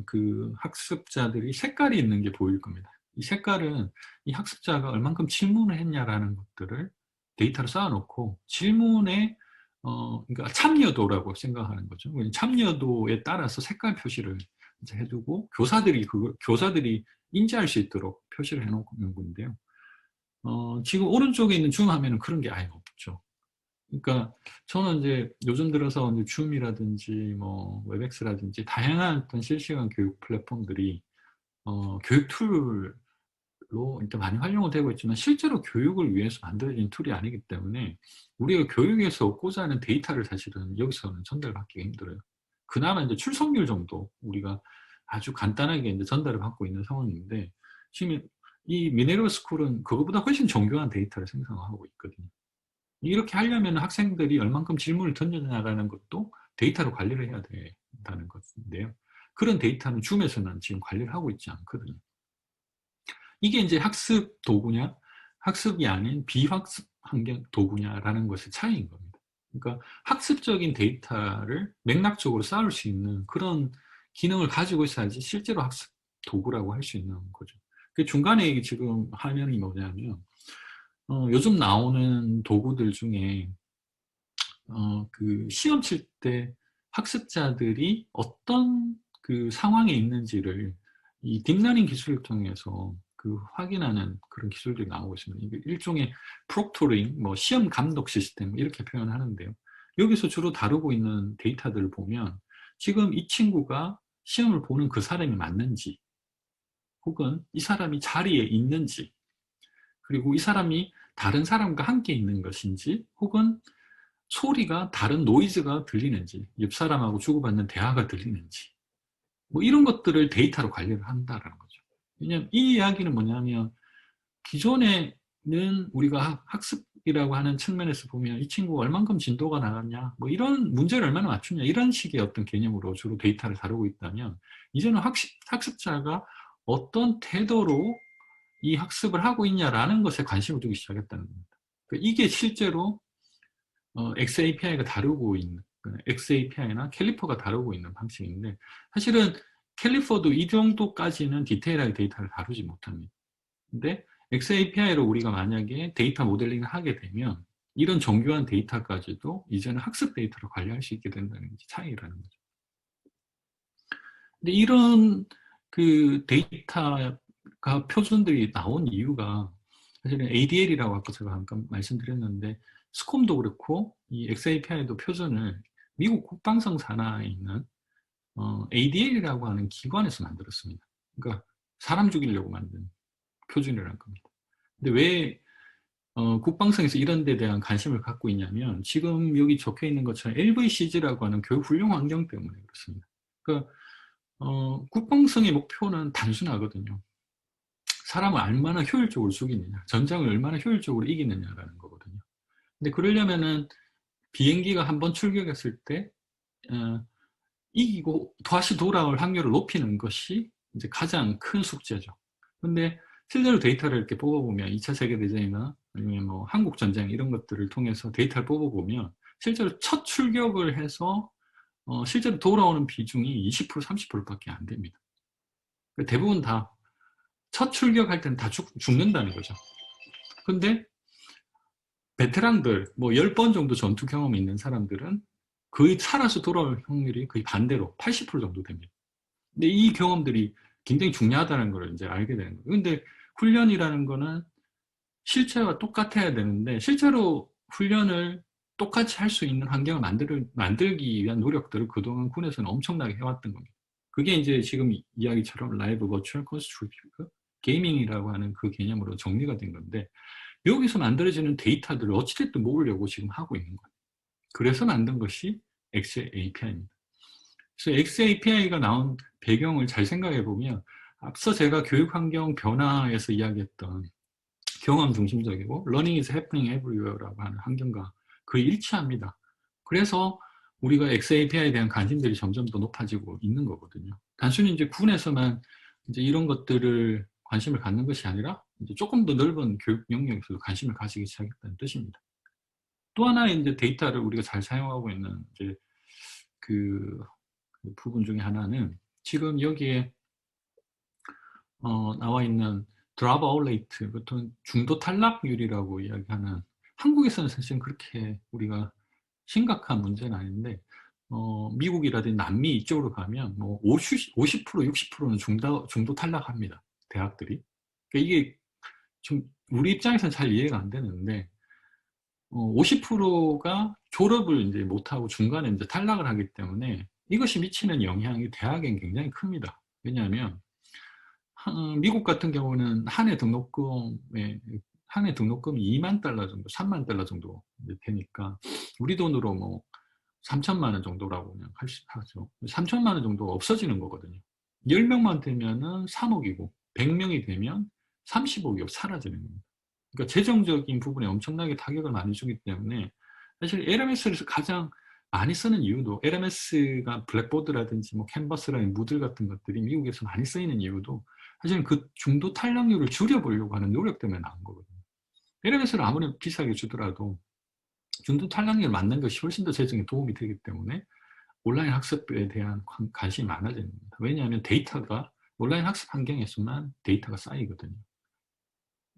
그 학습자들이 색깔이 있는 게 보일 겁니다. 이 색깔은 이 학습자가 얼만큼 질문을 했냐라는 것들을 데이터로 쌓아놓고 질문에 그러니까 참여도라고 생각하는 거죠. 참여도에 따라서 색깔 표시를 이제 해두고 교사들이 인지할 수 있도록 표시를 해놓는 건데요. 지금 오른쪽에 있는 줌 화면은 그런 게 아예 없죠. 그러니까 저는 이제 요즘 들어서 이제 줌이라든지 뭐 웹엑스라든지 다양한 어떤 실시간 교육 플랫폼들이 교육 툴로 일단 많이 활용은 되고 있지만 실제로 교육을 위해서 만들어진 툴이 아니기 때문에 우리가 교육에서 얻고자 하는 데이터를 사실은 여기서는 전달받기가 힘들어요. 그나마 이제 출석률 정도 우리가 아주 간단하게 이제 전달을 받고 있는 상황인데 지금 이 미네르바 스쿨은 그거보다 훨씬 정교한 데이터를 생성하고 있거든요. 이렇게 하려면 학생들이 얼만큼 질문을 던졌냐라는 것도 데이터로 관리를 해야 된다는 것인데요. 그런 데이터는 줌에서는 지금 관리를 하고 있지 않거든요. 이게 이제 학습 도구냐, 학습이 아닌 비학습 환경 도구냐라는 것의 차이인 겁니다. 그러니까 학습적인 데이터를 맥락적으로 쌓을 수 있는 그런 기능을 가지고 있어야지 실제로 학습 도구라고 할 수 있는 거죠. 그 중간에 지금 화면이 뭐냐면 요즘 나오는 도구들 중에 그 시험 칠 때 학습자들이 어떤 그 상황에 있는지를 이 딥러닝 기술을 통해서 그 확인하는 그런 기술들이 나오고 있습니다. 이게 일종의 프록토링, 뭐 시험 감독 시스템 이렇게 표현하는데요. 여기서 주로 다루고 있는 데이터들을 보면 지금 이 친구가 시험을 보는 그 사람이 맞는지 혹은 이 사람이 자리에 있는지 그리고 이 사람이 다른 사람과 함께 있는 것인지 혹은 소리가 다른 노이즈가 들리는지 옆 사람하고 주고받는 대화가 들리는지 뭐 이런 것들을 데이터로 관리를 한다라는 거죠. 왜냐하면 이 이야기는 뭐냐면 기존에는 우리가 학습이라고 하는 측면에서 보면 이 친구가 얼만큼 진도가 나갔냐 뭐 이런 문제를 얼마나 맞추냐 이런 식의 어떤 개념으로 주로 데이터를 다루고 있다면 이제는 학습자가 어떤 태도로 이 학습을 하고 있냐라는 것에 관심을 두기 시작했다는 겁니다. 그러니까 이게 실제로 XAPI가 다루고 있는 XAPI나 캘리퍼가 다루고 있는 방식인데 사실은 캘리퍼도 이 정도까지는 디테일하게 데이터를 다루지 못합니다. 근데 XAPI로 우리가 만약에 데이터 모델링을 하게 되면 이런 정교한 데이터까지도 이제는 학습 데이터로 관리할 수 있게 된다는 게 차이라는 거죠. 근데 이런 그 데이터가 표준들이 나온 이유가 사실은 ADL이라고 아까 제가 잠깐 말씀드렸는데 스콤도 그렇고 이 XAPI도 표준을 미국 국방성 산하에 있는 ADL이라고 하는 기관에서 만들었습니다. 그러니까 사람 죽이려고 만든 표준이라는 겁니다. 근데 왜 국방성에서 이런 데 대한 관심을 갖고 있냐면 지금 여기 적혀 있는 것처럼 LVCG라고 하는 교육 훈련 환경 때문에 그렇습니다. 그러니까 국방성의 목표는 단순하거든요. 사람을 얼마나 효율적으로 죽이느냐, 전장을 얼마나 효율적으로 이기느냐라는 거거든요. 근데 그러려면은 비행기가 한번 출격했을 때 이기고 다시 돌아올 확률을 높이는 것이 이제 가장 큰 숙제죠. 근데 실제로 데이터를 이렇게 뽑아보면 2차 세계대전이나 아니면 뭐 한국전쟁 이런 것들을 통해서 데이터를 뽑아보면 실제로 첫 출격을 해서 실제로 돌아오는 비중이 20% 30%밖에 안 됩니다. 대부분 다 첫 출격할 때는 다 죽는다는 거죠. 근데 베테랑들, 뭐 10번 정도 전투 경험이 있는 사람들은 거의 살아서 돌아올 확률이 거의 반대로 80% 정도 됩니다. 근데 이 경험들이 굉장히 중요하다는 걸 이제 알게 되는 거예요. 근데 훈련이라는 거는 실체와 똑같아야 되는데 실제로 훈련을 똑같이 할 수 있는 환경을 만들기 위한 노력들을 그동안 군에서는 엄청나게 해왔던 겁니다. 그게 이제 지금 이야기처럼 라이브 버추얼 컨스트럭티브 게이밍이라고 하는 그 개념으로 정리가 된 건데 여기서 만들어지는 데이터들을 어찌됐든 모으려고 지금 하고 있는 거예요. 그래서 만든 것이 XAPI입니다. 그래서 XAPI가 나온 배경을 잘 생각해 보면 앞서 제가 교육 환경 변화에서 이야기했던 경험 중심적이고 learning is happening everywhere라고 하는 환경과 거의 일치합니다. 그래서 우리가 XAPI에 대한 관심들이 점점 더 높아지고 있는 거거든요. 단순히 이제 군에서만 이제 이런 것들을 관심을 갖는 것이 아니라 이제 조금 더 넓은 교육 영역에서도 관심을 가지기 시작했다는 뜻입니다. 또 하나의 이제 데이터를 우리가 잘 사용하고 있는 이제 그 부분 중에 하나는 지금 여기에 나와 있는 드랍 아웃 레이트, 보통 중도 탈락률이라고 이야기하는 한국에서는 사실은 그렇게 우리가 심각한 문제는 아닌데 미국이라든지 남미 이쪽으로 가면 뭐 50%, 60%는 중도 탈락합니다. 대학들이. 그러니까 이게 좀 우리 입장에서는 잘 이해가 안 되는데 50%가 졸업을 이제 못하고 중간에 이제 탈락을 하기 때문에 이것이 미치는 영향이 대학엔 굉장히 큽니다. 왜냐하면 미국 같은 경우는 한 해 등록금이 2만 달러 정도, 3만 달러 정도 되니까 우리 돈으로 뭐 3천만 원 정도라고 그냥 하죠. 3천만 원 정도가 없어지는 거거든요. 10명만 되면은 3억이고 100명이 되면 30억이 사라지는 겁니다. 그러니까 재정적인 부분에 엄청나게 타격을 많이 주기 때문에 사실 LMS에서 가장 많이 쓰는 이유도 LMS가 블랙보드라든지 뭐 캔버스라는 무들 같은 것들이 미국에서 많이 쓰이는 이유도 사실은 그 중도 탈락률을 줄여보려고 하는 노력 때문에 나온 거거든요. LMS를 아무리 비싸게 주더라도 중도 탈락률 맞는 것이 훨씬 더 재정에 도움이 되기 때문에 온라인 학습에 대한 관심이 많아지는 겁니다. 왜냐하면 데이터가 온라인 학습 환경에서만 데이터가 쌓이거든요.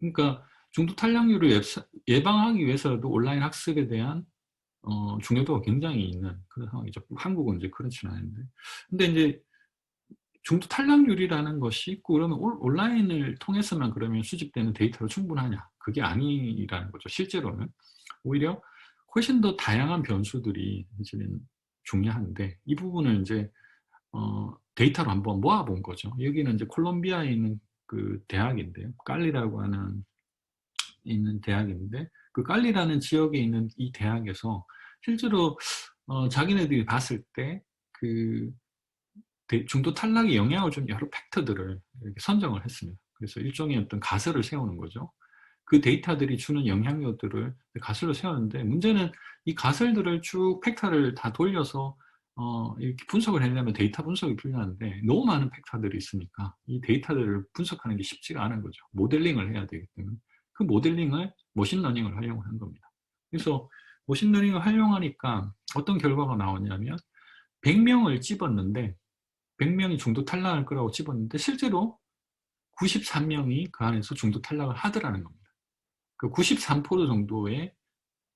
그러니까 중도 탈락률을 예방하기 위해서도 온라인 학습에 대한 중요도가 굉장히 있는 그런 상황이죠. 한국은 이제 그렇지는 않은데. 근데 이제 중도 탈락률이라는 것이 있고 그러면 온라인을 통해서만 그러면 수집되는 데이터로 충분하냐? 그게 아니라는 거죠. 실제로는 오히려 훨씬 더 다양한 변수들이 사실은 중요한데 이 부분을 이제 데이터로 한번 모아본 거죠. 여기는 이제 콜롬비아에 있는 그 대학인데요. 깔리라고 하는 있는 대학인데 그 깔리라는 지역에 있는 이 대학에서 실제로 자기네들이 봤을 때 그 중도 탈락에 영향을 준 여러 팩터들을 이렇게 선정을 했습니다. 그래서 일종의 어떤 가설을 세우는 거죠. 그 데이터들이 주는 영향력들을 가설로 세웠는데 문제는 이 가설들을 쭉 팩터를 다 돌려서 이렇게 분석을 하려면 데이터 분석이 필요한데 너무 많은 팩터들이 있으니까 이 데이터들을 분석하는 게 쉽지가 않은 거죠. 모델링을 해야 되기 때문에 그 모델링을 머신러닝을 활용을 한 겁니다. 그래서 머신러닝을 활용하니까 어떤 결과가 나오냐면 100명을 집었는데 100명이 중도 탈락할 거라고 집었는데 실제로 93명이 그 안에서 중도 탈락을 하더라는 겁니다. 그 93% 정도의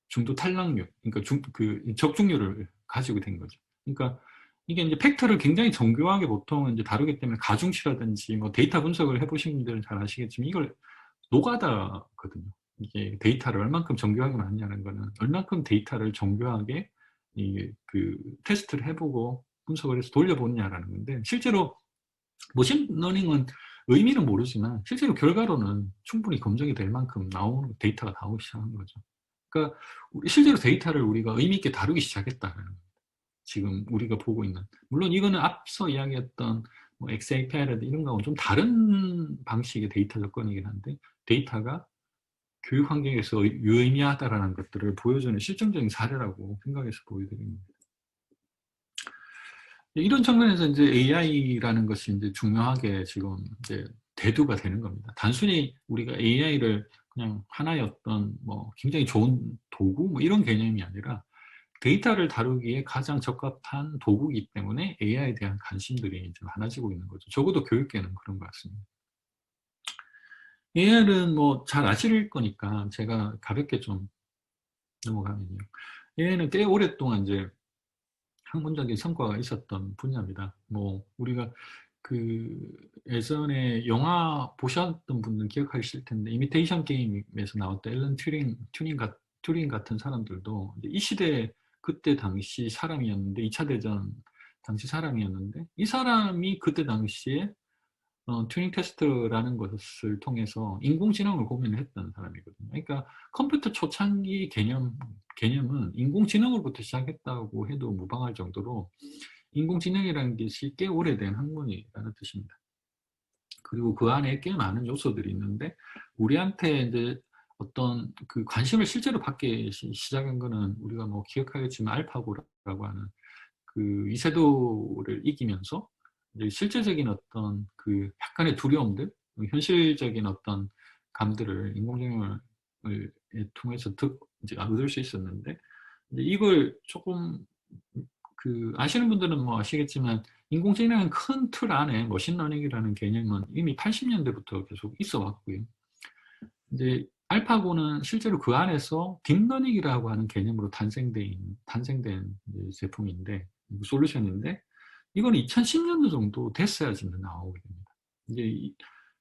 중도 탈락률, 그러니까 그 적중률을 가지고 된 거죠. 그러니까 이게 이제 팩터를 굉장히 정교하게 보통 이제 다루기 때문에 가중치라든지 뭐 데이터 분석을 해보신 분들은 잘 아시겠지만 이걸 노가다거든요. 이게 데이터를 얼만큼 정교하게 만드냐는 거는 얼만큼 데이터를 정교하게 그 테스트를 해보고 분석을 해서 돌려보느냐라는 건데 실제로 머신러닝은 의미는 모르지만 실제로 결과로는 충분히 검증이 될 만큼 나오는 데이터가 나오기 시작한 거죠. 그러니까 실제로 데이터를 우리가 의미 있게 다루기 시작했다는 겁니다. 지금 우리가 보고 있는 물론 이거는 앞서 이야기했던 뭐 XAPI라든지 이런 거하고는 좀 다른 방식의 데이터 접근이긴 한데 데이터가 교육 환경에서 유의미하다라는 것들을 보여주는 실증적인 사례라고 생각해서 보여드립니다. 이런 측면에서 이제 AI라는 것이 이제 중요하게 지금 이제 대두가 되는 겁니다. 단순히 우리가 AI를 그냥 하나의 어떤 뭐 굉장히 좋은 도구 뭐 이런 개념이 아니라 데이터를 다루기에 가장 적합한 도구이기 때문에 AI에 대한 관심들이 이제 많아지고 있는 거죠. 적어도 교육계는 그런 것 같습니다. AI는 뭐 잘 아실 거니까 제가 가볍게 좀 넘어가면요. AI는 꽤 오랫동안 이제 학문적인 성과가 있었던 분야입니다. 뭐 우리가 그 예전에 영화 보셨던 분들 기억하실 텐데 이미테이션 게임에서 나왔던 앨런 튜링 같은 사람들도 이 시대 그때 당시 사람이었는데 2차 대전 당시 사람이었는데 이 사람이 그때 당시에 튜링 테스트라는 것을 통해서 인공지능을 고민을 했던 사람이거든요. 그러니까 컴퓨터 초창기 개념은 인공지능으로부터 시작했다고 해도 무방할 정도로 인공지능이라는 것이 꽤 오래된 학문이라는 뜻입니다. 그리고 그 안에 꽤 많은 요소들이 있는데 우리한테 이제 어떤 그 관심을 실제로 받기 시작한 거는 우리가 뭐 기억하겠지만 알파고라고 하는 그 이세돌을 이기면서 이제 실제적인 어떤 그 약간의 두려움들, 현실적인 어떤 감들을 인공지능을 통해서 이제 얻을 수 있었는데 이제 이걸 조금 그 아시는 분들은 뭐 아시겠지만 인공지능은 큰 틀 안에 머신러닝이라는 개념은 이미 80년대부터 계속 있어 왔고요. 이제 알파고는 실제로 그 안에서 딥러닝이라고 하는 개념으로 탄생된 제품인데 솔루션인데 이건 2010년도 정도 됐어야 지금 나오게 됩니다. 이제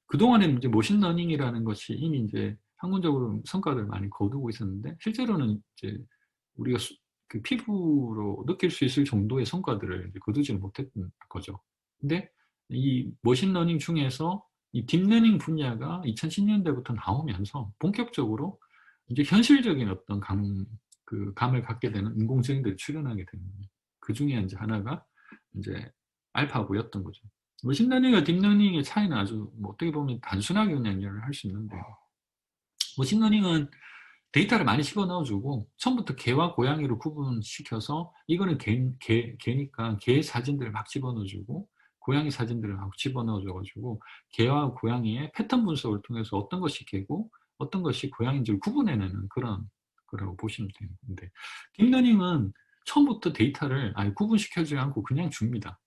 그동안에는 이제 머신러닝이라는 것이 이미 이제 학문적으로 성과를 많이 거두고 있었는데 실제로는 이제 우리가 그 피부로 느낄 수 있을 정도의 성과들을 이제 거두지는 못했던 거죠. 근데 이 머신러닝 중에서 이 딥러닝 분야가 2010년대부터 나오면서 본격적으로 이제 현실적인 어떤 감을 갖게 되는 인공지능들이 출현하게 되는 거예요. 그 중에 이제 하나가 이제 알파고였던 거죠. 머신러닝과 딥러닝의 차이는 아주 뭐 어떻게 보면 단순하게 그냥 연결을 할 수 있는데, 머신러닝은 데이터를 많이 집어넣어주고 처음부터 개와 고양이로 구분시켜서 이거는 개니까 개 사진들을 막 집어넣어주고 고양이 사진들을 막 집어넣어줘가지고 개와 고양이의 패턴 분석을 통해서 어떤 것이 개고 어떤 것이 고양이인지를 구분해내는 그런 거라고 보시면 되는데, 딥러닝은 처음부터 데이터를 아예 구분시켜주지 않고 그냥 줍니다.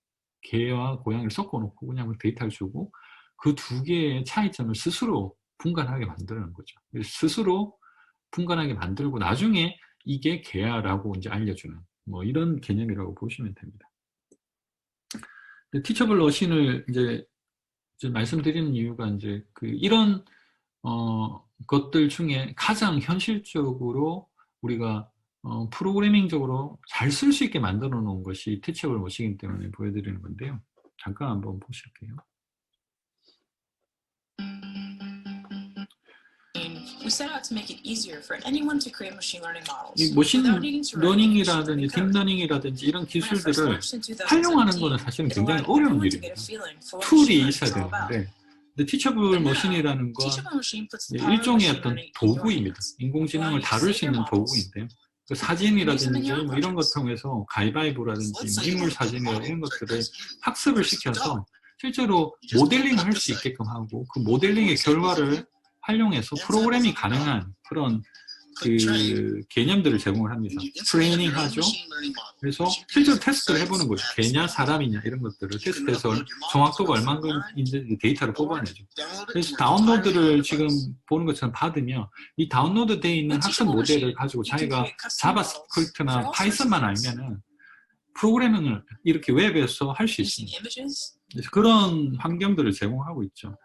개와 고양이를 섞어놓고 그냥 데이터를 주고 그 두 개의 차이점을 스스로 분간하게 만드는 거죠. 스스로 분간하게 만들고 나중에 이게 개야라고 이제 알려주는 뭐 이런 개념이라고 보시면 됩니다. 티처블 머신을 이제 말씀드리는 이유가 이제 이런 것들 중에 가장 현실적으로 우리가 프로그래밍적으로 잘 쓸 수 있게 만들어 놓은 것이 티처블 머신이기 때문에 보여드리는 건데요. 잠깐 한번 보실게요. We set out to make it easier for anyone to create machine learning models. 이 머신러닝이라든지 딥러닝이라든지 이런 기술들을 활용하는 것은 사실은 굉장히 어려운 일입니다. 툴이 있어야 되는데, 근데 티처블 머신이라는 건 일종의 어떤 도구입니다. 인공지능을 다룰 수 있는 도구인데요. 그 사진이라든지 뭐 이런 것 통해서 가위바위보라든지 뭐 인물 사진이나 이런 것들을 학습을 시켜서 실제로 모델링을 할 수 있게끔 하고 그 모델링의 결과를 활용해서 프로그래밍이 가능한 그런 개념들을 제공을 합니다. 트레이닝 하죠. 그래서 실제로 테스트를 해보는 거죠. 개냐 사람이냐 이런 것들을 테스트해서 정확도가 얼마만큼인지 데이터를 뽑아내죠. 그래서 다운로드를 지금 보는 것처럼 받으면 이 다운로드 되어 있는 학습 모델을 가지고 자기가 자바스크립트나 파이썬만 알면은 프로그래밍을 이렇게 웹에서 할 수 있습니다. 그래서 그런 환경들을 제공하고 있죠.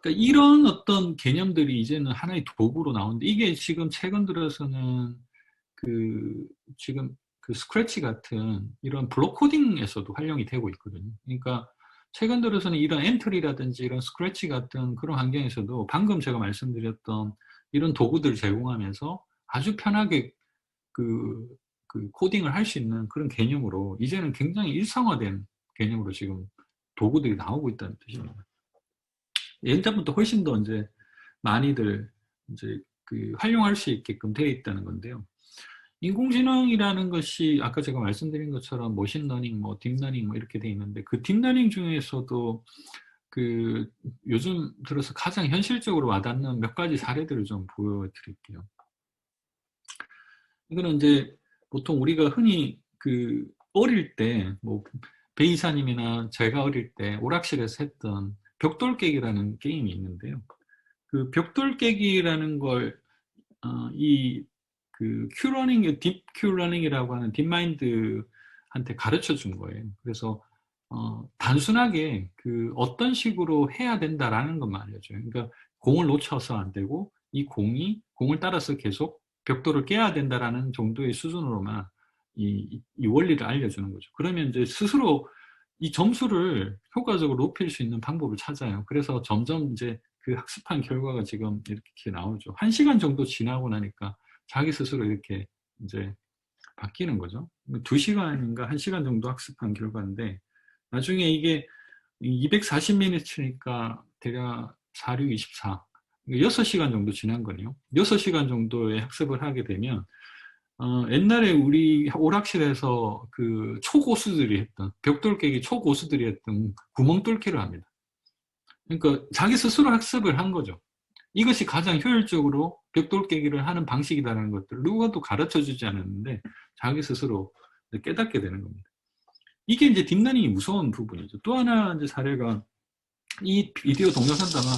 그러니까 이런 어떤 개념들이 이제는 하나의 도구로 나오는데, 이게 지금 최근 들어서는 지금 스크래치 같은 이런 블록 코딩에서도 활용이 되고 있거든요. 그러니까 최근 들어서는 이런 엔트리라든지 이런 스크래치 같은 그런 환경에서도 방금 제가 말씀드렸던 이런 도구들을 제공하면서 아주 편하게 코딩을 할 수 있는 그런 개념으로 이제는 굉장히 일상화된 개념으로 지금 도구들이 나오고 있다는 뜻입니다. 예전부터 훨씬 더 이제 많이들 이제 활용할 수 있게끔 되어 있다는 건데요. 인공지능이라는 것이 아까 제가 말씀드린 것처럼 머신러닝, 뭐 딥러닝 뭐 이렇게 되어 있는데, 그 딥러닝 중에서도 요즘 들어서 가장 현실적으로 와닿는 몇 가지 사례들을 좀 보여드릴게요. 이거는 이제 보통 우리가 흔히 어릴 때 뭐 베이사님이나 제가 어릴 때 오락실에서 했던 벽돌 깨기라는 게임이 있는데요. 그 벽돌 깨기라는 걸 큐러닝, 딥 큐러닝이라고 하는 딥마인드한테 가르쳐 준 거예요. 그래서 단순하게 어떤 식으로 해야 된다라는 것만 알려줘요. 그러니까 공을 놓쳐서 안 되고 이 공을 따라서 계속 벽돌을 깨야 된다라는 정도의 수준으로만 이 원리를 알려주는 거죠. 그러면 이제 스스로 이 점수를 효과적으로 높일 수 있는 방법을 찾아요. 그래서 점점 이제 학습한 결과가 지금 이렇게 나오죠. 1시간 정도 지나고 나니까 자기 스스로 이렇게 이제 바뀌는 거죠. 2시간인가 1시간 정도 학습한 결과인데, 나중에 이게 240미니트니까 대략 4, 6, 24, 6시간 정도 지난 거네요. 6시간 정도의 학습을 하게 되면 옛날에 우리 오락실에서 초고수들이 했던, 벽돌 깨기 초고수들이 했던 구멍 뚫기를 합니다. 그러니까 자기 스스로 학습을 한 거죠. 이것이 가장 효율적으로 벽돌 깨기를 하는 방식이라는 것들 누구도 가르쳐 주지 않았는데 자기 스스로 깨닫게 되는 겁니다. 이게 이제 딥러닝이 무서운 부분이죠. 또 하나 이제 사례가, 이 비디오 동영상도 아마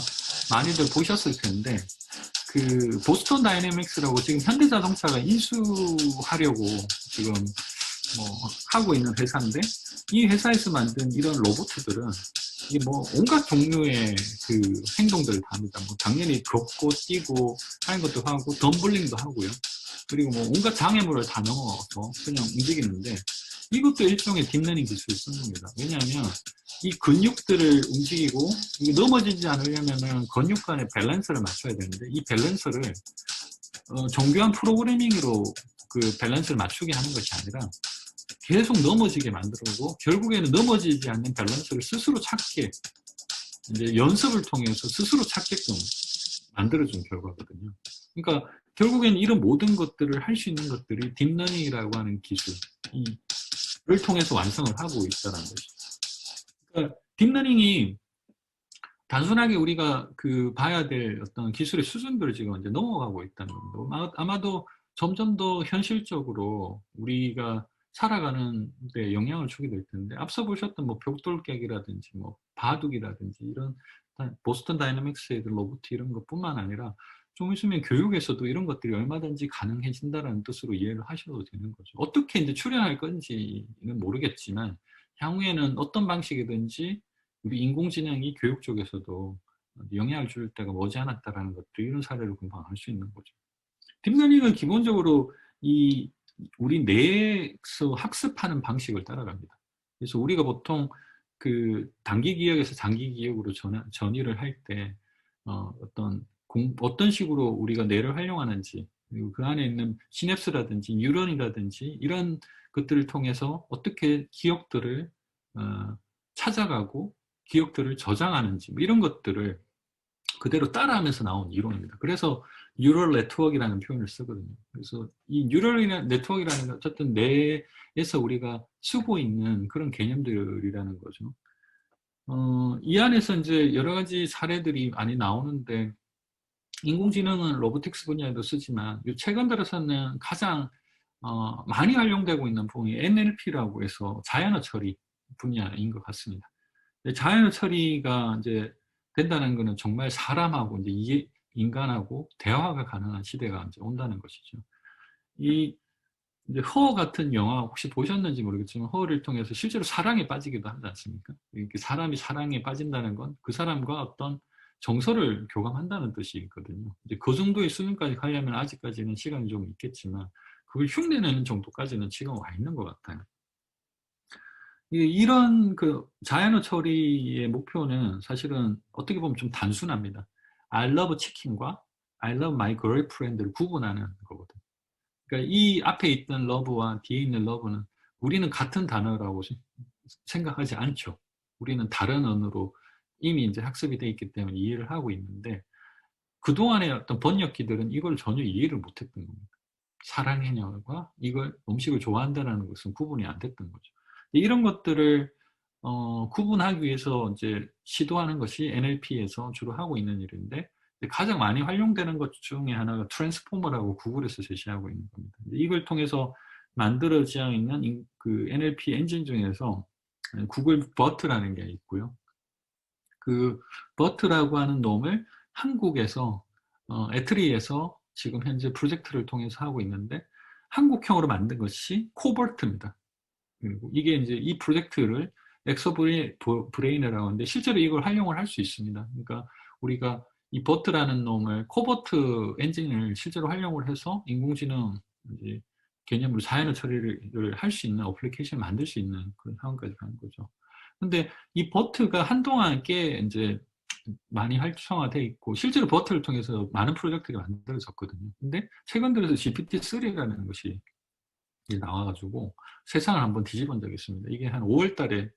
많이들 보셨을 텐데, 보스턴 다이내믹스라고 지금 현대자동차가 인수하려고 지금 뭐 하고 있는 회사인데 이 회사에서 만든 이런 로봇들은 이게 뭐 온갖 종류의 그 행동들을 다 합니다. 뭐 당연히 걷고 뛰고 하는 것도 하고 덤블링도 하고요. 그리고 뭐 온갖 장애물을 다 넘어서 그냥 움직이는데 이것도 일종의 딥러닝 기술을 쓰는 겁니다. 왜냐하면 이 근육들을 움직이고 이게 넘어지지 않으려면 근육 간의 밸런스를 맞춰야 되는데 이 밸런스를 정교한 프로그래밍으로 그 밸런스를 맞추게 하는 것이 아니라 계속 넘어지게 만들고 결국에는 넘어지지 않는 밸런스를 스스로 찾게 이제 연습을 통해서 스스로 찾게끔 만들어준 결과거든요. 그러니까 결국에는 이런 모든 것들을 할 수 있는 것들이 딥러닝이라고 하는 기술을 통해서 완성을 하고 있다는 것이죠. 그러니까 딥러닝이 단순하게 우리가 그 봐야 될 어떤 기술의 수준들을 지금 이제 넘어가고 있다는 겁니다. 아마도 점점 더 현실적으로 우리가 살아가는 데 영향을 주게 될 텐데 앞서 보셨던 뭐 벽돌깨기라든지 뭐 바둑이라든지 이런 보스턴 다이내믹스의 로봇 이런 것뿐만 아니라 좀 있으면 교육에서도 이런 것들이 얼마든지 가능해진다는 뜻으로 이해를 하셔도 되는 거죠. 어떻게 이제 출현할 건지는 모르겠지만 향후에는 어떤 방식이든지 우리 인공지능이 교육 쪽에서도 영향을 줄 때가 머지않았다라는 것들 이런 사례를 금방 알 수 있는 거죠. 딥러닝은 기본적으로 우리 뇌에서 학습하는 방식을 따라갑니다. 그래서 우리가 보통 그 단기 기억에서 장기 기억으로 전이를 할 때 어떤 식으로 우리가 뇌를 활용하는지 그리고 그 안에 있는 시냅스라든지 뉴런이라든지 이런 것들을 통해서 어떻게 기억들을 찾아가고 기억들을 저장하는지 뭐 이런 것들을 그대로 따라하면서 나온 이론입니다. 그래서 뉴럴 네트워크라는 표현을 쓰거든요. 그래서 이 뉴럴 네트워크라는 건 어쨌든 뇌에서 우리가 쓰고 있는 그런 개념들이라는 거죠. 이 안에서 이제 여러 가지 사례들이 많이 나오는데 인공지능은 로보틱스 분야에도 쓰지만 최근 들어서는 가장 많이 활용되고 있는 부분이 NLP라고 해서 자연어 처리 분야인 것 같습니다. 자연어 처리가 이제 된다는 것은 정말 사람하고 이제 인간하고 대화가 가능한 시대가 이제 온다는 것이죠. 이제 허 같은 영화 혹시 보셨는지 모르겠지만 허를 통해서 실제로 사랑에 빠지기도 하지 않습니까? 이렇게 사람이 사랑에 빠진다는 건 그 사람과 어떤 정서를 교감한다는 뜻이 있거든요. 이제 그 정도의 수준까지 가려면 아직까지는 시간이 좀 있겠지만 그걸 흉내내는 정도까지는 지금 와 있는 것 같아요. 이런 그 자연어 처리의 목표는 사실은 어떻게 보면 좀 단순합니다. I love chicken과 I love my girlfriend를 구분하는 거거든요. 그러니까 이 앞에 있던 love와 뒤에 있는 love는 우리는 같은 단어라고 생각하지 않죠. 우리는 다른 언어로 이미 이제 학습이 돼 있기 때문에 이해를 하고 있는데 그동안의 어떤 번역기들은 이걸 전혀 이해를 못했던 겁니다. 사랑해녀가 이걸 음식을 좋아한다는 것은 구분이 안 됐던 거죠. 이런 것들을 구분하기 위해서 이제 시도하는 것이 NLP에서 주로 하고 있는 일인데 가장 많이 활용되는 것 중에 하나가 트랜스포머라고 구글에서 제시하고 있는 겁니다. 이걸 통해서 만들어져 있는 그 NLP 엔진 중에서 구글 버트라는 게 있고요. 그 버트라고 하는 놈을 한국에서 애트리에서 지금 현재 프로젝트를 통해서 하고 있는데 한국형으로 만든 것이 코버트입니다. 그리고 이게 이제 이 프로젝트를 엑소브레인이라고 하는데 실제로 이걸 활용을 할 수 있습니다. 그러니까 우리가 이 버트라는 놈을 코버트 엔진을 실제로 활용을 해서 인공지능 이제 개념으로 자연어 처리를 할 수 있는 어플리케이션을 만들 수 있는 그런 상황까지 가는 거죠. 근데 이 버트가 한동안 꽤 이제 많이 활성화되어 있고 실제로 버트를 통해서 많은 프로젝트가 만들어졌거든요. 근데 최근 들어서 GPT-3라는 것이 나와가지고 세상을 한번 뒤집은 적이 있습니다. 이게 한 5월 달에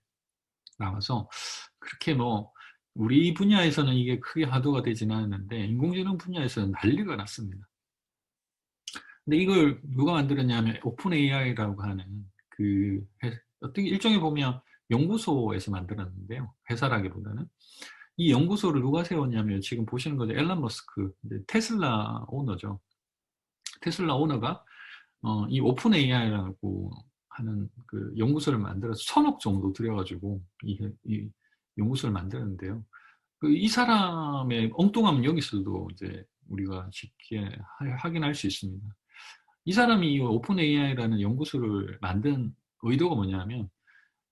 나와서 그렇게 뭐 우리 분야에서는 이게 크게 화두가 되지는 않았는데 인공지능 분야에서는 난리가 났습니다. 근데 이걸 누가 만들었냐면 오픈 AI라고 하는 그 어떻게 일종의 보면 연구소에서 만들었는데요. 회사라기보다는 이 연구소를 누가 세웠냐면 지금 보시는 거죠. 앨런 머스크, 테슬라 오너죠. 테슬라 오너가 이 오픈 AI라고 하는 그 연구소를 만들어서 1,000억 정도 들여가지고 이 연구소를 만드는데요. 이 사람의 엉뚱함은 여기서도 이제 우리가 쉽게 확인할 수 있습니다. 이 사람이 이 오픈 AI라는 연구소를 만든 의도가 뭐냐면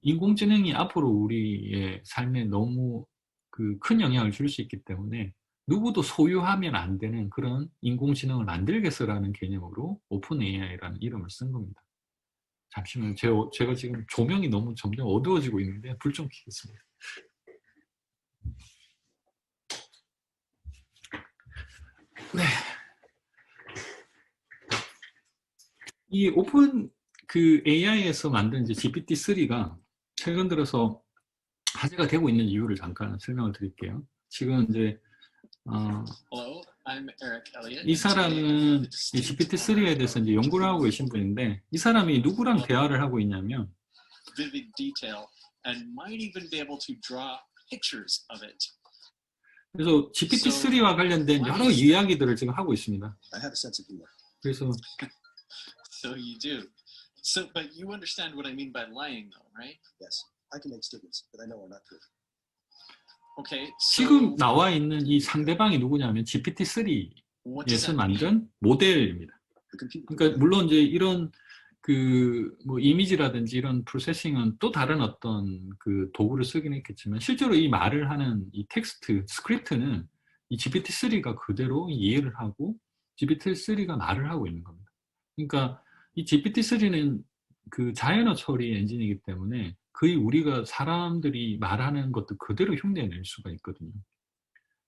인공지능이 앞으로 우리의 삶에 너무 그 큰 영향을 줄 수 있기 때문에 누구도 소유하면 안 되는 그런 인공지능을 만들겠어라는 개념으로 오픈 AI라는 이름을 쓴 겁니다. 잠시만요. 제가 지금 조명이 너무 점점 어두워지고 있는데 불 좀 켜겠습니다. 네. 이 오픈 그 AI에서 만든 이제 GPT-3가 최근 들어서 화제가 되고 있는 이유를 잠깐 설명을 드릴게요. 지금 이제 Hello, I'm Eric Elliott. 이 사람은 이 GPT-3에 대해서 이제 연구를 하고 계신 분인데 이 사람이 누구랑 대화를 하고 있냐면 Vivid detail and might even be able to draw pictures of it. 그래서 GPT-3와 관련된 여러 이야기들을 지금 하고 있습니다. I have a sense of humor. 그래서 So you do. So, but you understand what I mean by lying, though, right? Yes, I can make statements that I know are not true. Okay. 지금 So 나와 있는 이 상대방이 누구냐면 what does GPT-3에서 that mean? 만든 모델입니다. The computer. 그러니까 물론 이제 이런 그 뭐 이미지라든지 이런 프로세싱은 또 다른 어떤 그 도구를 쓰긴 했겠지만 실제로 이 말을 하는 이 텍스트 스크립트는 이 GPT-3가 그대로 이해를 하고 GPT-3가 말을 하고 있는 겁니다. 그러니까 이 GPT-3는 그 자연어 처리 엔진이기 때문에 거의 우리가 사람들이 말하는 것도 그대로 흉내낼 수가 있거든요.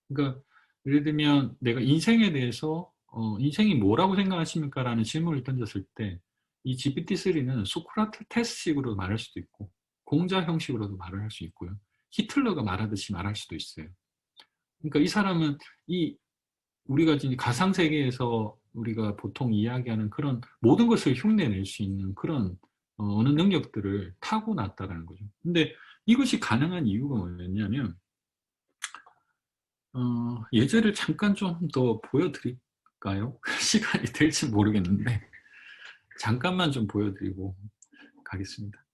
그러니까 예를 들면 내가 인생에 대해서 인생이 뭐라고 생각하십니까? 라는 질문을 던졌을 때 이 GPT-3는 소크라테스식으로 말할 수도 있고 공자 형식으로도 말을 할 수 있고요. 히틀러가 말하듯이 말할 수도 있어요. 그러니까 이 사람은 이 우리가 지금 가상세계에서 우리가 보통 이야기하는 그런 모든 것을 흉내낼 수 있는 그런 어느 능력들을 타고났다라는 거죠. 근데 이것이 가능한 이유가 뭐였냐면 예제를 잠깐 좀 더 보여드릴까요? 시간이 될지 모르겠는데 잠깐만 좀 보여드리고 가겠습니다.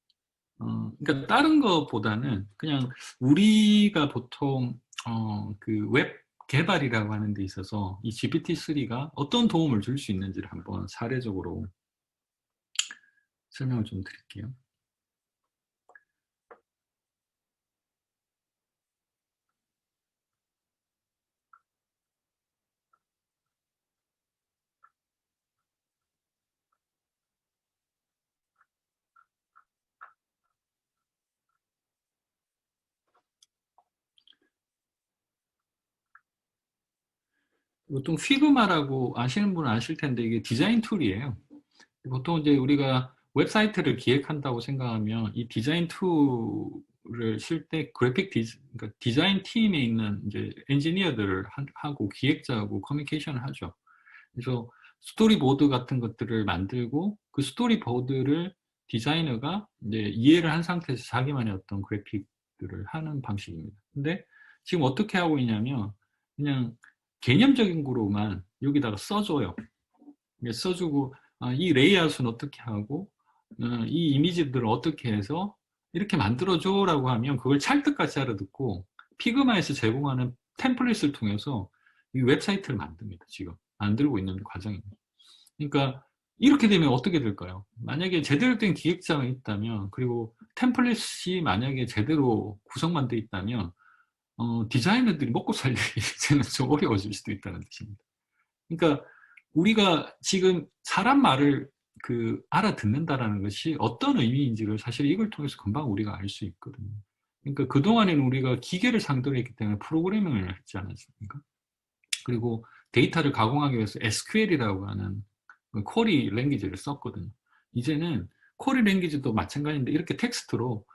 그러니까 다른 것보다는 그냥 우리가 보통 그 웹 개발이라고 하는 데 있어서 이 GPT-3가 어떤 도움을 줄 수 있는지를 한번 사례적으로 설명을 좀 드릴게요. 보통 피그마라고 아시는 분은 아실 텐데 이게 디자인 툴이에요. 보통 이제 우리가 웹사이트를 기획한다고 생각하면 이 디자인 툴을 쓸 때 그러니까 디자인 팀에 있는 이제 엔지니어들을 하고 기획자하고 커뮤니케이션을 하죠. 그래서 스토리보드 같은 것들을 만들고 그 스토리보드를 디자이너가 이제 이해를 한 상태에서 자기만의 어떤 그래픽들을 하는 방식입니다. 근데 지금 어떻게 하고 있냐면 그냥 개념적인 거로만 여기다가 써줘요. 써주고 이 레이아웃은 어떻게 하고 이 이미지들을 어떻게 해서 이렇게 만들어줘 라고 하면 그걸 찰떡같이 알아듣고 피그마에서 제공하는 템플릿을 통해서 이 웹사이트를 만듭니다. 지금 만들고 있는 과정입니다. 그러니까 이렇게 되면 어떻게 될까요? 만약에 제대로 된 기획자가 있다면 그리고 템플릿이 만약에 제대로 구성만 돼 있다면 디자이너들이 먹고 살기 이제는 좀 어려워질 수도 있다는 뜻입니다. 그러니까 우리가 지금 사람 말을 알아듣는다라는 것이 어떤 의미인지를 사실 이걸 통해서 금방 우리가 알 수 있거든요. 그러니까 그동안에는 우리가 기계를 상대로 했기 때문에 프로그래밍을 했지 않았습니까? 그리고 데이터를 가공하기 위해서 SQL이라고 하는 쿼리 랭귀지를 썼거든요. 이제는 쿼리 랭귀지도 마찬가지인데 이렇게 텍스트로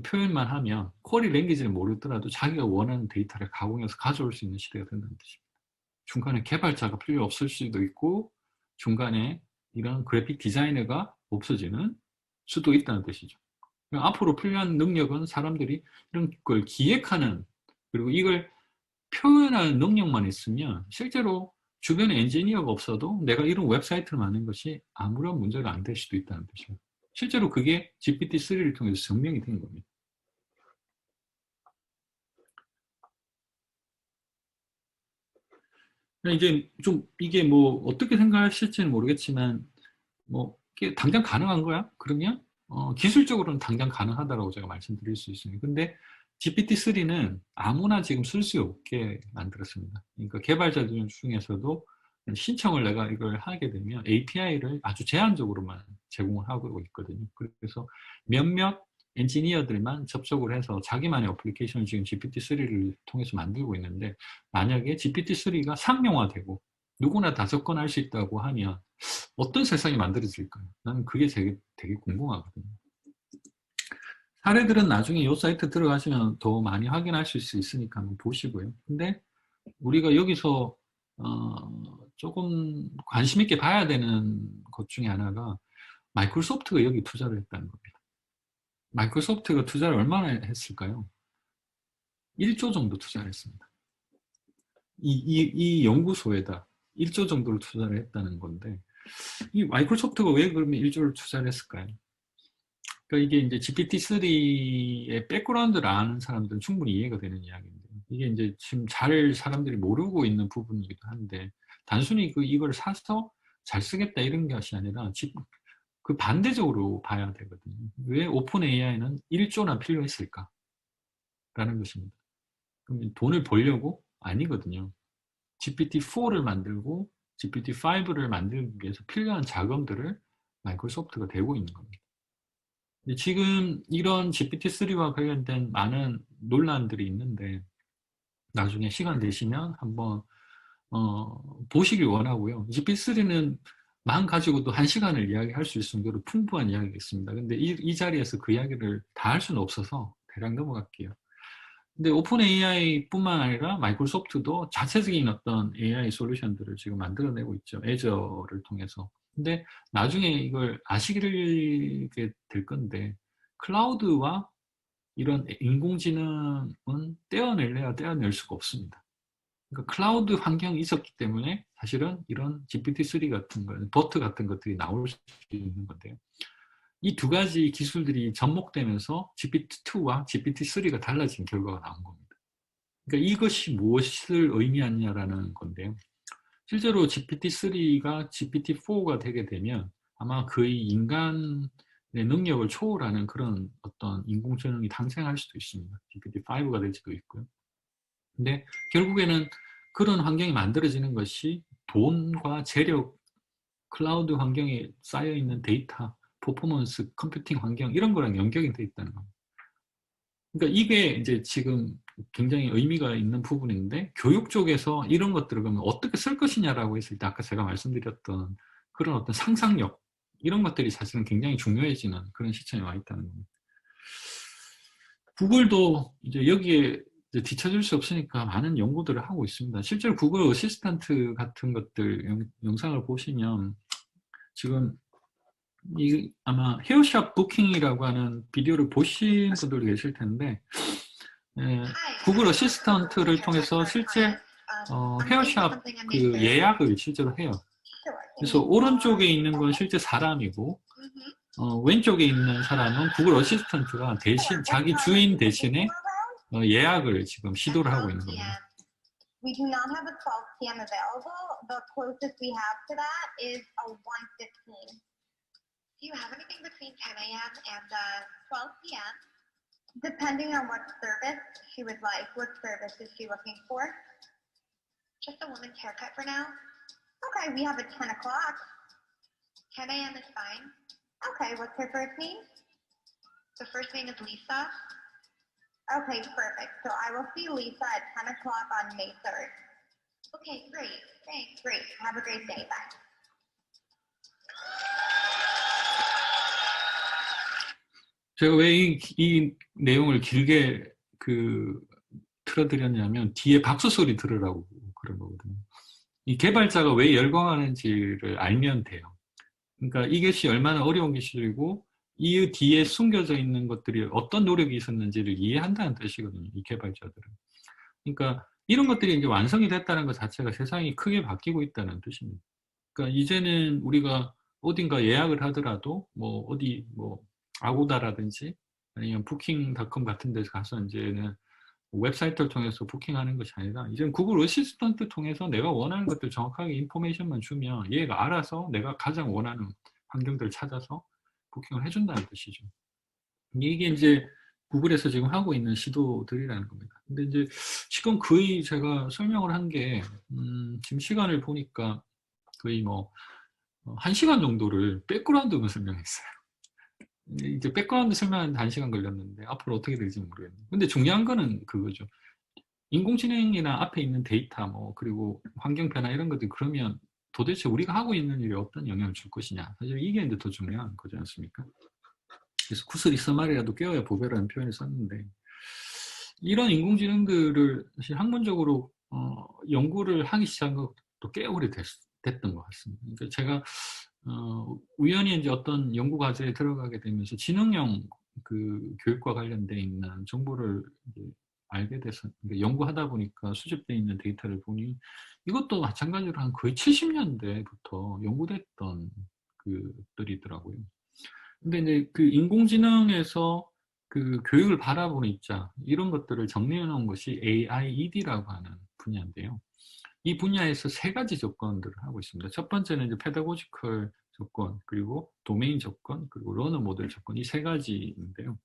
표현만 하면 쿼리 랭귀지를 모르더라도 자기가 원하는 데이터를 가공해서 가져올 수 있는 시대가 된다는 뜻입니다. 중간에 개발자가 필요 없을 수도 있고 중간에 이런 그래픽 디자이너가 없어지는 수도 있다는 뜻이죠. 앞으로 필요한 능력은 사람들이 이런 걸 기획하는 그리고 이걸 표현할 능력만 있으면 실제로 주변에 엔지니어가 없어도 내가 이런 웹사이트를 만든 것이 아무런 문제가 안 될 수도 있다는 뜻입니다. 실제로 그게 GPT-3를 통해서 증명이 된 겁니다. 이제 좀 이게 뭐 어떻게 생각하실지는 모르겠지만 뭐 이게 당장 가능한 거야? 그러면 기술적으로는 당장 가능하다고 제가 말씀드릴 수 있습니다. 근데 GPT-3는 아무나 지금 쓸 수 없게 만들었습니다. 그러니까 개발자들 중에서도 신청을 내가 이걸 하게 되면 API를 아주 제한적으로만 제공을 하고 있거든요. 그래서 몇몇 엔지니어들만 접속을 해서 자기만의 어플리케이션을 지금 GPT-3를 통해서 만들고 있는데, 만약에 GPT-3가 상용화되고 누구나 다 접근할 수 있다고 하면 어떤 세상이 만들어질까요? 나는 그게 되게 궁금하거든요. 사례들은 나중에 이 사이트 들어가시면 더 많이 확인할 수 있으니까 한번 보시고요. 근데 우리가 여기서 조금 관심 있게 봐야 되는 것 중에 하나가 마이크로소프트가 여기 투자를 했다는 겁니다. 마이크로소프트가 투자를 얼마나 했을까요? 1조 정도 투자를 했습니다. 이 연구소에다 1조 정도를 투자를 했다는 건데, 이 마이크로소프트가 왜 그러면 1조를 투자를 했을까요? 그러니까 이게 이제 GPT-3의 백그라운드를 아는 사람들은 충분히 이해가 되는 이야기인데, 이게 이제 지금 잘 사람들이 모르고 있는 부분이기도 한데, 단순히 이걸 사서 잘 쓰겠다 이런 것이 아니라 그 반대적으로 봐야 되거든요. 왜 오픈 AI는 1조나 필요했을까? 라는 것입니다. 그럼 돈을 벌려고? 아니거든요. GPT-4를 만들고 GPT-5를 만들기 위해서 필요한 자금들을 마이크로소프트가 대고 있는 겁니다. 지금 이런 GPT-3와 관련된 많은 논란들이 있는데, 나중에 시간 되시면 한번 보시길 원하고요. GPT-3는 만 가지고도 1시간을 이야기할 수 있을 정도로 풍부한 이야기가 있습니다. 근데 이 자리에서 그 이야기를 다 할 수는 없어서 대략 넘어갈게요. 근데 오픈 AI뿐만 아니라 마이크로소프트도 자체적인 어떤 AI 솔루션들을 지금 만들어내고 있죠. 애저를 통해서. 근데 나중에 이걸 아시게 될 건데, 클라우드와 이런 인공지능은 떼어낼래야 떼어낼 수가 없습니다. 그러니까 클라우드 환경이 있었기 때문에 사실은 이런 GPT-3 같은 거, 버트 같은 것들이 나올 수 있는 건데요. 이 두 가지 기술들이 접목되면서 GPT-2와 GPT-3가 달라진 결과가 나온 겁니다. 그러니까 이것이 무엇을 의미하냐라는 건데요. 실제로 GPT-3가 GPT-4가 되게 되면 아마 거의 인간의 능력을 초월하는 그런 어떤 인공지능이 탄생할 수도 있습니다. GPT-5가 될 수도 있고요. 근데 결국에는 그런 환경이 만들어지는 것이 돈과 재력, 클라우드 환경에 쌓여있는 데이터, 퍼포먼스, 컴퓨팅 환경 이런 거랑 연결이 돼 있다는 겁니다. 그러니까 이게 이제 지금 굉장히 의미가 있는 부분인데, 교육 쪽에서 이런 것들을 그러면 어떻게 쓸 것이냐라고 했을 때 아까 제가 말씀드렸던 그런 어떤 상상력 이런 것들이 사실은 굉장히 중요해지는 그런 시점에 와 있다는 겁니다. 구글도 이제 여기에 이제 뒤처질 수 없으니까 많은 연구들을 하고 있습니다. 실제로 구글 어시스턴트 같은 것들 영상을 보시면 지금 아마 헤어샵 부킹이라고 하는 비디오를 보신 분들도 계실 텐데, 구글 어시스턴트를 통해서 실제 헤어샵 그 예약을 실제로 해요. 그래서 오른쪽에 있는 건 실제 사람이고, 왼쪽에 있는 사람은 구글 어시스턴트가 대신 자기 주인 대신에 예약을 지금 시도를 하고 있는 겁니다. We do not have a 12 p.m. available. The closest we have to that is a 1:15. Do you have anything between 10 a.m. and 12 p.m.? Depending on what service she would like. What service is she looking for? Just a woman's haircut for now. Okay, we have a 10 o'clock. 10 a.m. is fine. Okay, what's her first name? The first name is Lisa. Okay, perfect. So I will see Lisa at 10 o'clock on May 3rd. Okay, great. Thanks. Great. Have a great day. Bye. 제가 왜 이 내용을 길게 틀어드렸냐면 뒤에 박수 소리 들으라고 그런 거거든요. 이 개발자가 왜 열광하는지를 알면 돼요. 그러니까 이것이 얼마나 어려운 기술이고 이 뒤에 숨겨져 있는 것들이 어떤 노력이 있었는지를 이해한다는 뜻이거든요. 이 개발자들은. 그러니까 이런 것들이 이제 완성이 됐다는 것 자체가 세상이 크게 바뀌고 있다는 뜻입니다. 그러니까 이제는 우리가 어딘가 예약을 하더라도 어디 아고다라든지 아니면 부킹닷컴 같은 데서 가서 이제는 웹사이트를 통해서 부킹하는 것이 아니라 이제는 구글 어시스턴트 통해서 내가 원하는 것들 정확하게 인포메이션만 주면 얘가 알아서 내가 가장 원하는 환경들을 찾아서 부킹을 해준다는 뜻이죠. 이게 이제 구글에서 지금 하고 있는 시도들이라는 겁니다. 근데 이제 지금 거의 제가 설명을 한 게, 지금 시간을 보니까 거의 뭐, 1시간 정도를 백그라운드만 설명했어요. 이제 백그라운드 설명하는데 1시간 걸렸는데, 앞으로 어떻게 될지 모르겠네요. 근데 중요한 거는 그거죠. 인공지능이나 앞에 있는 데이터, 뭐, 그리고 환경 변화 이런 것들, 그러면 도대체 우리가 하고 있는 일에 어떤 영향을 줄 것이냐. 사실 이게 이제 더 중요한 거지 않습니까? 그래서 구슬이 써말이라도 꿰어야 보배라는 표현을 썼는데, 이런 인공지능들을 사실 학문적으로 연구를 하기 시작한 것도 꽤 오래됐던 것 같습니다. 그러니까 제가 우연히 이제 어떤 연구 과제에 들어가게 되면서 지능형 그 교육과 관련돼 있는 정보를 이제 알게 돼서 연구하다 보니까 수집되어 있는 데이터를 보니 이것도 마찬가지로 한 거의 70년대부터 연구됐던 그들이더라고요. 근데 이제 그 인공지능에서 그 교육을 바라보는 입장, 이런 것들을 정리해 놓은 것이 AIED라고 하는 분야인데요. 이 분야에서 3가지 조건들을 하고 있습니다. 첫 번째는 이제 페다고지컬 조건, 그리고 도메인 조건, 그리고 러너 모델 조건, 이 3가지인데요.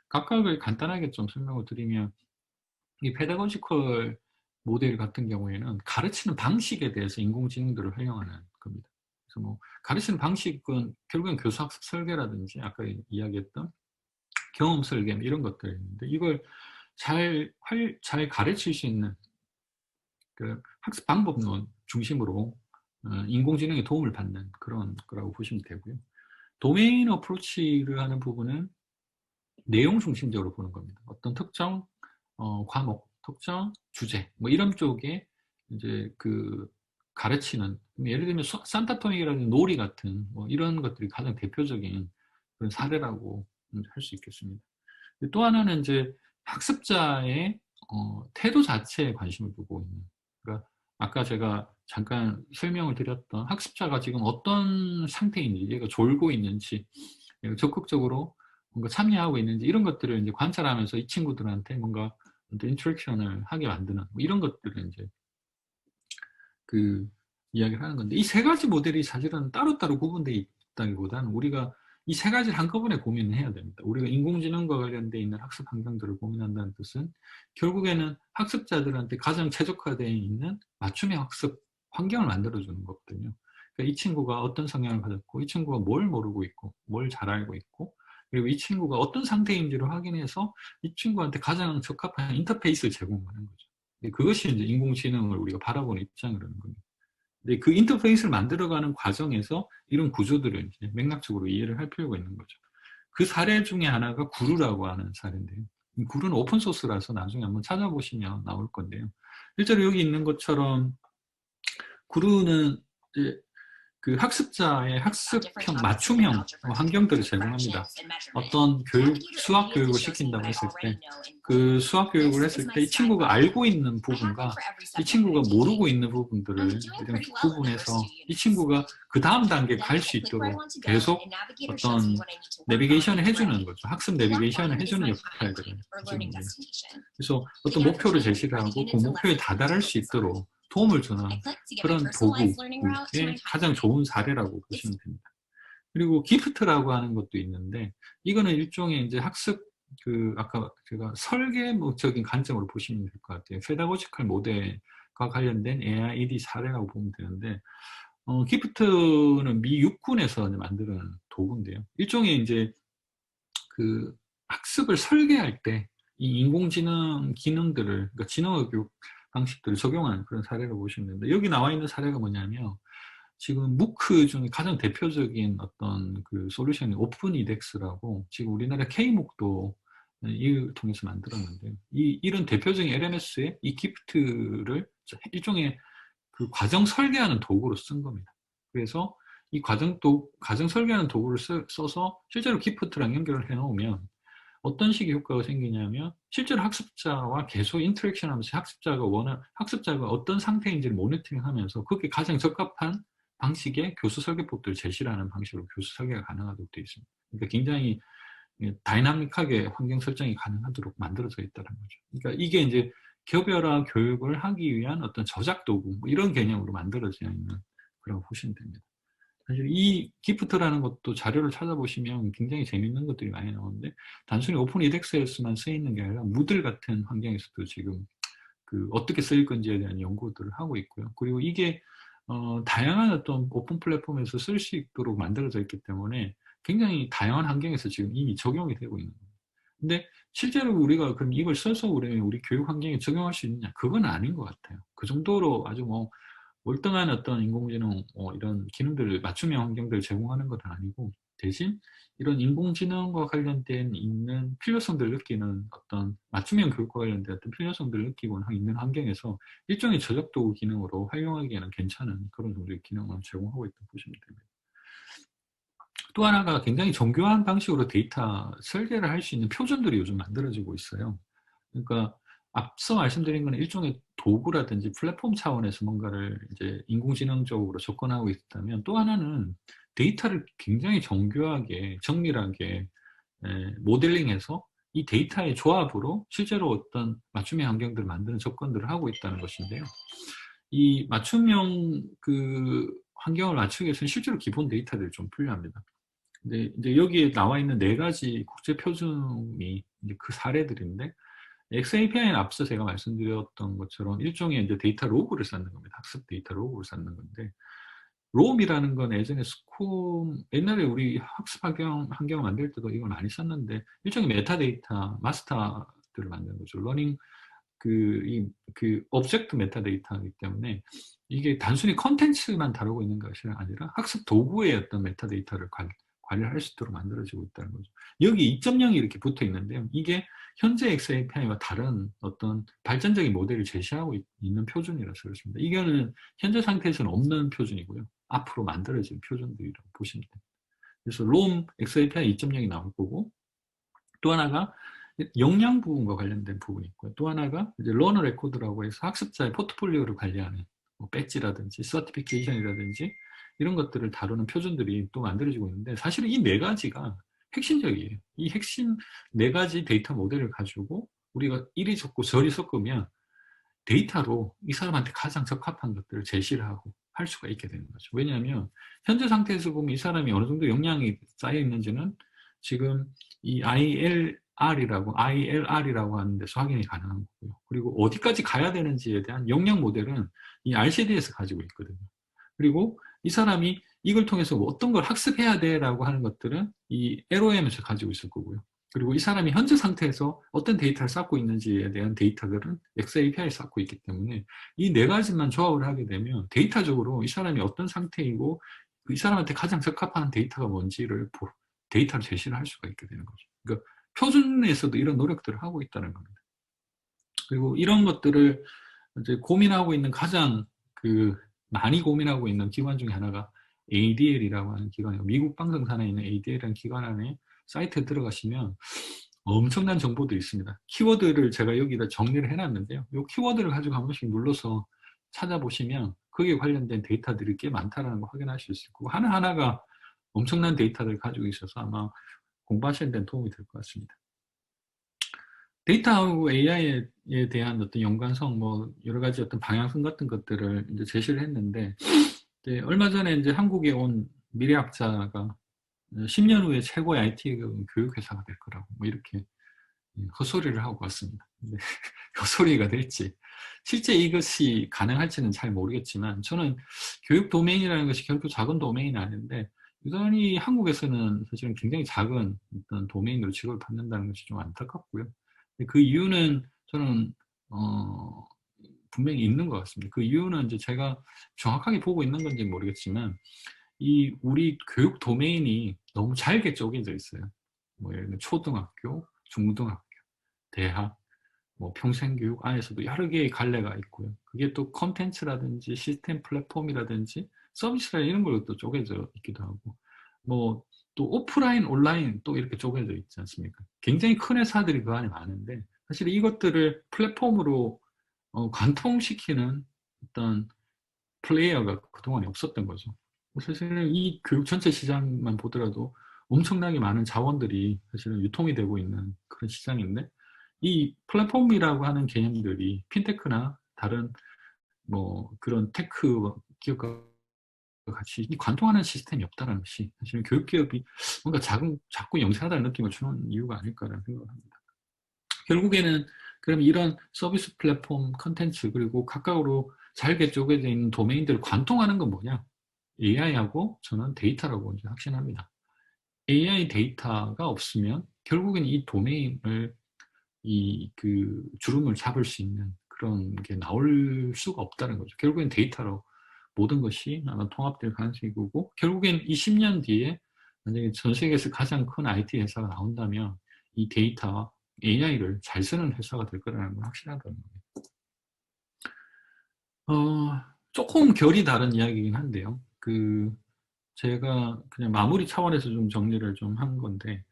각각을 간단하게 좀 설명을 드리면, 이 페다고지컬 모델 같은 경우에는 가르치는 방식에 대해서 인공지능들을 활용하는 겁니다. 그래서 뭐 가르치는 방식은 결국엔 교수학습 설계라든지 아까 이야기했던 경험 설계 이런 것들인데, 이걸 잘 가르칠 수 있는 그 학습 방법론 중심으로 인공지능의 도움을 받는 그런 거라고 보시면 되고요. 도메인 어프로치를 하는 부분은 내용 중심적으로 보는 겁니다. 어떤 특정 과목, 특정 주제, 뭐 이런 쪽에 이제 그 가르치는, 예를 들면 산타토닉이라는 놀이 같은 뭐 이런 것들이 가장 대표적인 그런 사례라고 할 수 있겠습니다. 또 하나는 이제 학습자의 태도 자체에 관심을 두고 있는, 그러니까 아까 제가 잠깐 설명을 드렸던 학습자가 지금 어떤 상태인지, 얘가 졸고 있는지, 얘가 적극적으로 뭔가 참여하고 있는지, 이런 것들을 이제 관찰하면서 이 친구들한테 뭔가 인터랙션을 하게 만드는 뭐 이런 것들을 이제 그 이야기를 하는 건데, 이 3가지 모델이 사실은 따로따로 구분되어 있다기보다는 우리가 이 3가지를 한꺼번에 고민해야 됩니다. 우리가 인공지능과 관련되어 있는 학습 환경들을 고민한다는 뜻은 결국에는 학습자들한테 가장 최적화되어 있는 맞춤형 학습 환경을 만들어주는 거거든요. 그러니까 이 친구가 어떤 성향을 가졌고, 이 친구가 뭘 모르고 있고, 뭘 잘 알고 있고, 그리고 이 친구가 어떤 상태인지를 확인해서 이 친구한테 가장 적합한 인터페이스를 제공하는 거죠. 그것이 이제 인공지능을 우리가 바라보는 입장이라는 겁니다. 근데 그 인터페이스를 만들어가는 과정에서 이런 구조들을 이제 맥락적으로 이해를 할 필요가 있는 거죠. 그 사례 중에 하나가 구루라고 하는 사례인데요. 구루는 오픈소스라서 나중에 한번 찾아보시면 나올 건데요. 실제로 여기 있는 것처럼 구루는 이제 그 학습자의 학습형, 맞춤형 환경들을 제공합니다. 어떤 수학 교육을 시킨다고 했을 때, 그 수학 교육을 했을 때 이 친구가 알고 있는 부분과 이 친구가 모르고 있는 부분들을 구분해서 이 친구가 그 다음 단계에 갈 수 있도록 계속 어떤 내비게이션을 해주는 거죠. 학습 내비게이션을 해주는 역할들을 해주는 거예요. 그래서 어떤 목표를 제시를 하고 그 목표에 다다를 수 있도록 도움을 주는 그런 도구의 가장 좋은 사례라고 보시면 됩니다. 그리고 기프트라고 하는 것도 있는데, 이거는 일종의 이제 학습, 아까 제가 설계적인 관점으로 보시면 될 것 같아요. 페다고지컬 모델과 관련된 AIED 사례라고 보면 되는데, 기프트는 미 육군에서 만드는 도구인데요. 일종의 이제 그 학습을 설계할 때 이 인공지능 기능들을, 그러니까 지능어 교육 방식들을 적용한 그런 사례를 보시면 됩니다. 여기 나와 있는 사례가 뭐냐면, 지금 무크 중에 가장 대표적인 어떤 그 솔루션이 오픈 이덱스라고, 지금 우리나라 K목도 이를 통해서 만들었는데, 이런 대표적인 LMS에 이 기프트를 일종의 그 과정 설계하는 도구로 쓴 겁니다. 그래서 이 과정 설계하는 도구를 써서 실제로 기프트랑 연결을 해 놓으면 어떤 식의 효과가 생기냐면, 실제로 학습자와 계속 인터랙션 하면서 학습자가 어떤 상태인지를 모니터링하면서 그게 가장 적합한 방식의 교수 설계법들을 제시를 하는 방식으로 교수 설계가 가능하도록 되어 있습니다. 그러니까 굉장히 다이나믹하게 환경 설정이 가능하도록 만들어져 있다는 거죠. 그러니까 이게 이제 겹여라 교육을 하기 위한 어떤 저작 도구, 뭐 이런 개념으로 만들어져 있는 그런 보시면 됩니다. 사실 이 기프트라는 것도 자료를 찾아보시면 굉장히 재밌는 것들이 많이 나오는데 단순히 오픈 edX에서만 쓰여 있는 게 아니라 무들 같은 환경에서도 지금 그 어떻게 쓰일 건지에 대한 연구들을 하고 있고요. 그리고 이게 다양한 어떤 오픈 플랫폼에서 쓸 수 있도록 만들어져 있기 때문에 굉장히 다양한 환경에서 지금 이미 적용이 되고 있는 거예요. 근데 실제로 우리가 그럼 이걸 써서 우리 교육 환경에 적용할 수 있느냐? 그건 아닌 것 같아요. 그 정도로 아주 뭐 월등한 어떤 인공지능 이런 기능들을 맞춤형 환경들을 제공하는 건 아니고 대신 이런 인공지능과 관련된 있는 필요성들을 느끼는 어떤 맞춤형 교육과 관련된 어떤 필요성들을 느끼고 있는 환경에서 일종의 저작도 기능으로 활용하기에는 괜찮은 그런 정도의 기능을 제공하고 있다고 보시면 됩니다. 또 하나가 굉장히 정교한 방식으로 데이터 설계를 할 수 있는 표준들이 요즘 만들어지고 있어요. 그러니까 앞서 말씀드린 건 일종의 도구라든지 플랫폼 차원에서 뭔가를 이제 인공지능적으로 접근하고 있다면 또 하나는 데이터를 굉장히 정교하게 정밀하게 모델링해서 이 데이터의 조합으로 실제로 어떤 맞춤형 환경들을 만드는 접근들을 하고 있다는 것인데요. 이 맞춤형 그 환경을 맞추기 위해서는 실제로 기본 데이터들이 좀 필요합니다. 근데 이제 여기에 나와 있는 4가지 국제 표준이 이제 그 사례들인데 XAPI는 앞서 제가 말씀드렸던 것처럼 일종의 이제 데이터 로그를 쌓는 겁니다. 학습 데이터 로그를 쌓는 건데 롬이라는 건 예전에 옛날에 우리 학습 환경을 만들 때도 이걸 많이 썼는데 일종의 메타데이터 마스터들을 만드는 거죠. 러닝 그 오브젝트 메타데이터이기 때문에 이게 단순히 컨텐츠만 다루고 있는 것이 아니라 학습 도구의 어떤 메타데이터를 관리를 할 수 있도록 만들어지고 있다는 거죠. 여기 2.0이 이렇게 붙어 있는데요. 이게 현재 XAPI와 다른 어떤 발전적인 모델을 제시하고 있는 표준이라서 그렇습니다. 이거는 현재 상태에서는 없는 표준이고요. 앞으로 만들어질 표준들이라고 보시면 됩니다. 그래서 롬 XAPI 2.0이 나올 거고 또 하나가 역량 부분과 관련된 부분이 있고요. 또 하나가 이제 러너 레코드라고 해서 학습자의 포트폴리오를 관리하는 뭐 배지라든지 서티피케이션이라든지 이런 것들을 다루는 표준들이 또 만들어지고 있는데 사실은 이 4가지가 핵심적이에요. 이 핵심 4가지 데이터 모델을 가지고 우리가 이리 섞고 저리 섞으면 데이터로 이 사람한테 가장 적합한 것들을 제시를 하고 할 수가 있게 되는 거죠. 왜냐하면 현재 상태에서 보면 이 사람이 어느 정도 역량이 쌓여 있는지는 지금 이 ILR이라고 하는 데서 확인이 가능한 거고요. 그리고 어디까지 가야 되는지에 대한 역량 모델은 이 RCD에서 가지고 있거든요. 그리고 이 사람이 이걸 통해서 어떤 걸 학습해야 돼라고 하는 것들은 이 LOM에서 가지고 있을 거고요. 그리고 이 사람이 현재 상태에서 어떤 데이터를 쌓고 있는지에 대한 데이터들은 XAPI에 쌓고 있기 때문에 이 4가지만 조합을 하게 되면 데이터적으로 이 사람이 어떤 상태이고 이 사람한테 가장 적합한 데이터가 뭔지를 데이터를 제시를 할 수가 있게 되는 거죠. 그러니까 표준에서도 이런 노력들을 하고 있다는 겁니다. 그리고 이런 것들을 이제 고민하고 있는 가장 많이 고민하고 있는 기관 중에 하나가 ADL이라고 하는 기관이에요. 미국 방송산에 있는 ADL이라는 기관 안에 사이트에 들어가시면 엄청난 정보들이 있습니다. 키워드를 제가 여기다 정리를 해놨는데요. 이 키워드를 가지고 한 번씩 눌러서 찾아보시면 거기에 관련된 데이터들이 꽤 많다는 걸 확인할 수 있을 거고 하나하나가 엄청난 데이터를 가지고 있어서 아마 공부하시는 데는 도움이 될 것 같습니다. 데이터하고 AI에 대한 어떤 연관성, 뭐 여러 가지 어떤 방향성 같은 것들을 이제 제시를 했는데 이제 얼마 전에 이제 한국에 온 미래학자가 10년 후에 최고의 IT 교육회사가 될 거라고 뭐 이렇게 헛소리를 하고 왔습니다. 근데 헛소리가 될지 실제 이것이 가능할지는 잘 모르겠지만 저는 교육 도메인이라는 것이 결코 작은 도메인이 아닌데 여전히 한국에서는 사실은 굉장히 작은 어떤 도메인으로 취급을 받는다는 것이 좀 안타깝고요. 그 이유는 저는 분명히 있는 것 같습니다. 그 이유는 이제 제가 정확하게 보고 있는 건지 모르겠지만 이 우리 교육 도메인이 너무 잘게 쪼개져 있어요. 뭐 예를 들면 초등학교, 중고등학교, 대학, 뭐 평생교육 안에서도 여러 개의 갈래가 있고요. 그게 또 컨텐츠라든지 시스템 플랫폼이라든지 서비스라 이런 걸로 또 쪼개져 있기도 하고 뭐 또 오프라인, 온라인 또 이렇게 쪼개져 있지 않습니까? 굉장히 큰 회사들이 그 안에 많은데 사실 이것들을 플랫폼으로 관통시키는 어떤 플레이어가 그동안에 없었던 거죠. 사실은 이 교육 전체 시장만 보더라도 엄청나게 많은 자원들이 사실은 유통이 되고 있는 그런 시장인데 이 플랫폼이라고 하는 개념들이 핀테크나 다른 뭐 그런 테크 기업과 같이 이 관통하는 시스템이 없다는 것이 사실은 교육기업이 뭔가 자꾸 영세하다는 느낌을 주는 이유가 아닐까라는 생각을 합니다. 결국에는 그럼 이런 서비스 플랫폼 컨텐츠 그리고 각각으로 잘게 쪼개져 있는 도메인들을 관통하는 건 뭐냐? AI하고 저는 데이터라고 이제 확신합니다. AI 데이터가 없으면 결국엔 이 도메인을 그 주름을 잡을 수 있는 그런 게 나올 수가 없다는 거죠. 결국엔 데이터로 모든 것이 아마 통합될 가능성이 크고 결국엔 이 10년 뒤에 만약에 전 세계에서 가장 큰 IT 회사가 나온다면 이 데이터와 AI를 잘 쓰는 회사가 될 거라는 건 확실하다는 거예요. 조금 결이 다른 이야기이긴 한데요. 제가 그냥 마무리 차원에서 좀 정리를 좀 한 건데,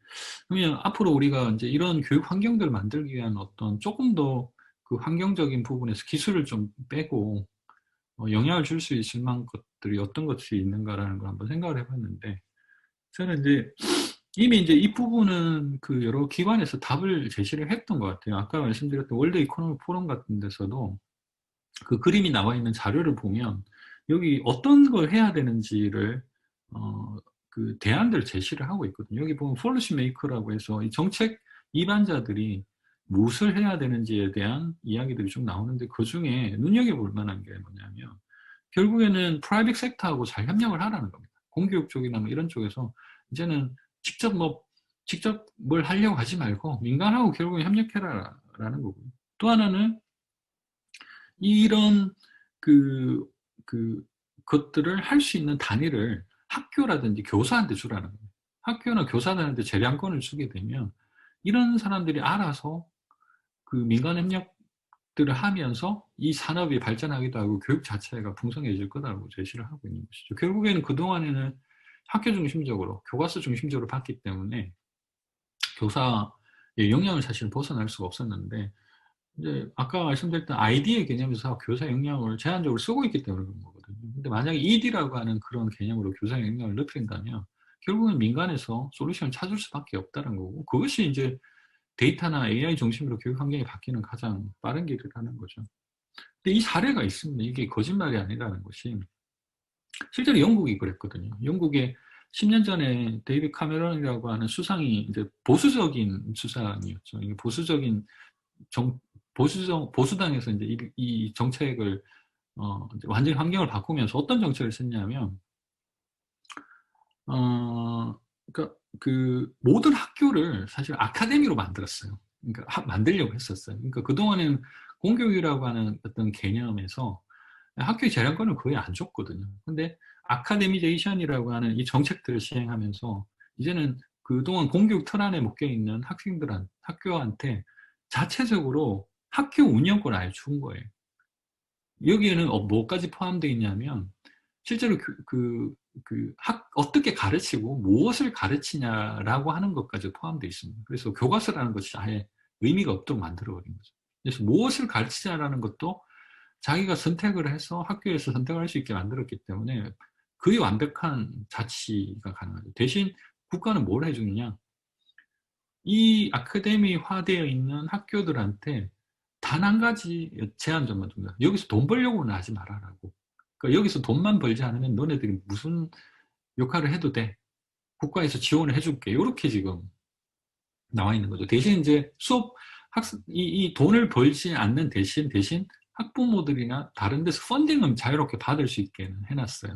그러면 앞으로 우리가 이제 이런 교육 환경들을 만들기 위한 어떤 조금 더 그 환경적인 부분에서 기술을 좀 빼고 영향을 줄 수 있을 만한 것들이 어떤 것이 있는가라는 걸 한번 생각을 해봤는데, 저는 이제 이미 이제 이 부분은 그 여러 기관에서 답을 제시를 했던 것 같아요. 아까 말씀드렸던 월드 이코노미 포럼 같은 데서도 그 그림이 나와 있는 자료를 보면 여기 어떤 걸 해야 되는지를 그 대안들을 제시를 하고 있거든요. 여기 보면 폴리시 메이커라고 해서 이 정책 입안자들이 무엇을 해야 되는지에 대한 이야기들이 좀 나오는데 그 중에 눈여겨볼 만한 게 뭐냐면 결국에는 프라이빗 섹터하고 잘 협력을 하라는 겁니다. 공교육 쪽이나 뭐 이런 쪽에서 이제는 직접 뭘 하려고 하지 말고 민간하고 결국에 협력해라라는 거고요. 또 하나는 이런 것들을 할 수 있는 단위를 학교라든지 교사한테 주라는 거예요. 학교나 교사들한테 재량권을 주게 되면 이런 사람들이 알아서 그 민간 협력들을 하면서 이 산업이 발전하기도 하고 교육 자체가 풍성해질 거다라고 제시를 하고 있는 것이죠. 결국에는 그동안에는 학교 중심적으로, 교과서 중심적으로 봤기 때문에 교사의 역량을 사실 벗어날 수가 없었는데 이제 아까 말씀드렸던 아이디의 개념에서 교사 역량을 제한적으로 쓰고 있기 때문에 그런 거거든요. 근데 만약에 ED라고 하는 그런 개념으로 교사 역량을 높인다면 결국은 민간에서 솔루션을 찾을 수밖에 없다는 거고 그것이 이제 데이터나 AI 중심으로 교육 환경이 바뀌는 가장 빠른 길이라는 거죠. 근데 이 사례가 있습니다. 이게 거짓말이 아니라는 것이 실제로 영국이 그랬거든요. 영국에 10년 전에 데이비드 카메론이라고 하는 수상이 이제 보수적인 수상이었죠. 이게 보수적인 보수당에서 이제 이 정책을 이제 완전히 환경을 바꾸면서 어떤 정책을 썼냐면 그러니까 그 모든 학교를 사실 아카데미로 만들었어요. 그러니까 만들려고 했었어요. 그러니까 그동안에는 공교육이라고 하는 어떤 개념에서 학교의 재량권을 거의 안 줬거든요. 근데 아카데미제이션이라고 하는 이 정책들을 시행하면서 이제는 그동안 공교육 틀 안에 묶여있는 학교한테 자체적으로 학교 운영권을 아예 준 거예요. 여기에는 뭐까지 포함되어 있냐면 실제로 어떻게 가르치고 무엇을 가르치냐라고 하는 것까지 포함되어 있습니다. 그래서 교과서라는 것이 아예 의미가 없도록 만들어버린 거죠. 그래서 무엇을 가르치냐라는 것도 자기가 선택을 해서 학교에서 선택을 할 수 있게 만들었기 때문에 거의 완벽한 자치가 가능하죠. 대신 국가는 뭘 해주느냐? 이 아카데미화되어 있는 학교들한테 단 한 가지 제한점만 줍니다. 여기서 돈 벌려고는 하지 말아라고. 그러니까 여기서 돈만 벌지 않으면 너네들이 무슨 역할을 해도 돼. 국가에서 지원을 해줄게. 이렇게 지금 나와 있는 거죠. 대신 이제 이 돈을 벌지 않는 대신 학부모들이나 다른 데서 펀딩은 자유롭게 받을 수 있게 해놨어요.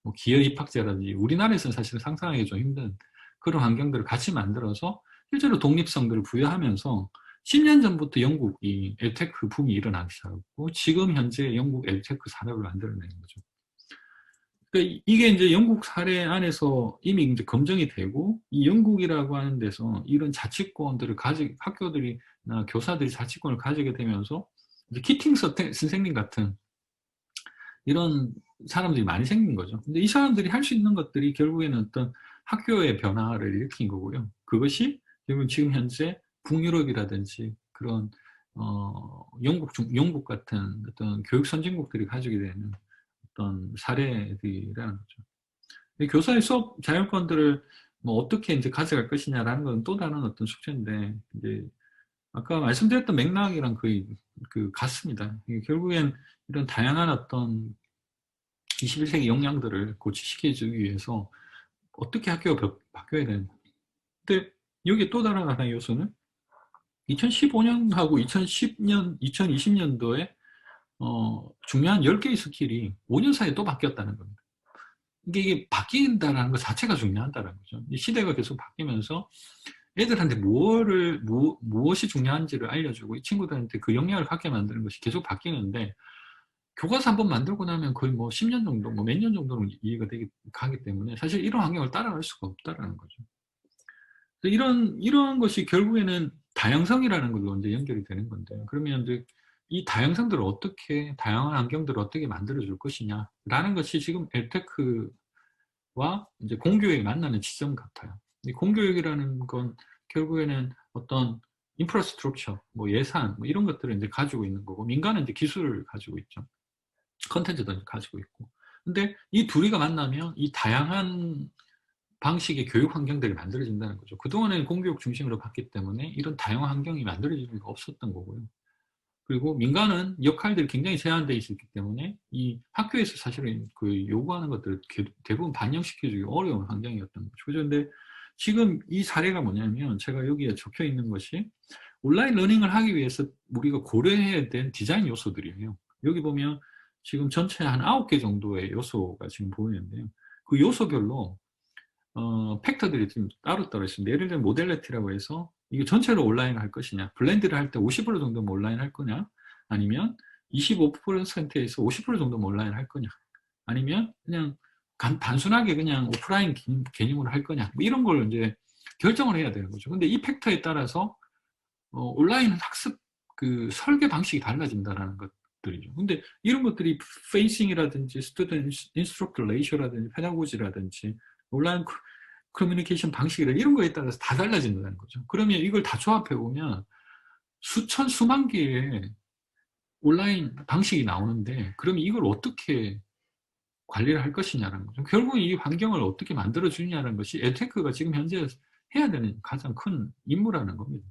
뭐 기여 입학제라든지 우리나라에서는 사실 상상하기 좀 힘든 그런 환경들을 같이 만들어서 실제로 독립성들을 부여하면서 10년 전부터 영국이 에듀테크 붐이 일어나기 시작하고 지금 현재 영국 에듀테크 산업을 만들어내는 거죠. 그러니까 이게 이제 영국 사례 안에서 이미 이제 검증이 되고 이 영국이라고 하는 데서 이런 자치권들을 학교들이나 교사들이 자치권을 가지게 되면서 이제 키팅 선생님 같은 이런 사람들이 많이 생긴 거죠. 근데 이 사람들이 할 수 있는 것들이 결국에는 어떤 학교의 변화를 일으킨 거고요. 그것이 결국 지금 현재 북유럽이라든지 그런 영국 같은 어떤 교육 선진국들이 가지게 되는 어떤 사례들이라는 거죠. 교사의 수업 자율권들을 뭐 어떻게 이제 가져갈 것이냐라는 건 또 다른 어떤 숙제인데 이제 아까 말씀드렸던 맥락이랑 거의 같습니다. 결국엔 이런 다양한 어떤 21세기 역량들을 고취시켜주기 위해서 어떻게 학교가 바뀌어야 되는가. 근데 여기 또 다른 하나의 요소는 2015년하고 2020년도에 중요한 10개의 스킬이 5년 사이에 또 바뀌었다는 겁니다. 이게 바뀐다는 것 자체가 중요하다는 거죠. 이 시대가 계속 바뀌면서 애들한테 무엇이 중요한지를 알려주고 이 친구들한테 그 역량을 갖게 만드는 것이 계속 바뀌는데 교과서 한번 만들고 나면 거의 뭐 10년 정도, 뭐 몇 년 정도는 이해가 가기 때문에 사실 이런 환경을 따라갈 수가 없다라는 거죠. 이런 것이 결국에는 다양성이라는 걸로 이제 연결이 되는 건데, 그러면 이제 이 다양성들을 어떻게, 다양한 환경들을 어떻게 만들어줄 것이냐라는 것이 지금 엘테크와 이제 공교육이 만나는 지점 같아요. 이 공교육이라는 건 결국에는 어떤 인프라스트럭처, 뭐 예산, 뭐 이런 것들을 이제 가지고 있는 거고, 민간은 이제 기술을 가지고 있죠. 컨텐츠도 가지고 있고. 근데 이 둘이가 만나면 이 다양한 방식의 교육 환경들이 만들어진다는 거죠. 그동안에는 공교육 중심으로 봤기 때문에 이런 다양한 환경이 만들어질 수가 없었던 거고요. 그리고 민간은 역할들이 굉장히 제한되어 있었기 때문에 이 학교에서 사실은 그 요구하는 것들을 대부분 반영시켜주기 어려운 환경이었던 거죠. 그런데 지금 이 사례가 뭐냐면 제가 여기에 적혀 있는 것이 온라인 러닝을 하기 위해서 우리가 고려해야 된 디자인 요소들이에요. 여기 보면 지금 전체 한 9개 정도의 요소가 지금 보이는데요. 그 요소별로 팩터들이 좀 따로따로 있습니다. 예를 들면 모델리티라고 해서 이게 전체로 온라인 할 것이냐, 블렌드를 할 때 50% 정도면 온라인 할 거냐, 아니면 25%에서 50% 정도면 온라인 할 거냐, 아니면 그냥 단순하게 그냥 오프라인 개념으로 할 거냐, 뭐 이런 걸 이제 결정을 해야 되는 거죠. 근데 이 팩터에 따라서 온라인 학습 그 설계 방식이 달라진다는 것들이죠. 근데 이런 것들이 페이싱이라든지 스튜던트 인스트럭터 레이쇼라든지 페다고지라든지 온라인 커뮤니케이션 방식이라 이런 거에 따라서 다 달라진다는 거죠. 그러면 이걸 다 조합해 보면 수만 개의 온라인 방식이 나오는데 그러면 이걸 어떻게 관리를 할 것이냐라는 거죠. 결국 이 환경을 어떻게 만들어 주냐는 것이 에듀테크가 지금 현재 해야 되는 가장 큰 임무라는 겁니다.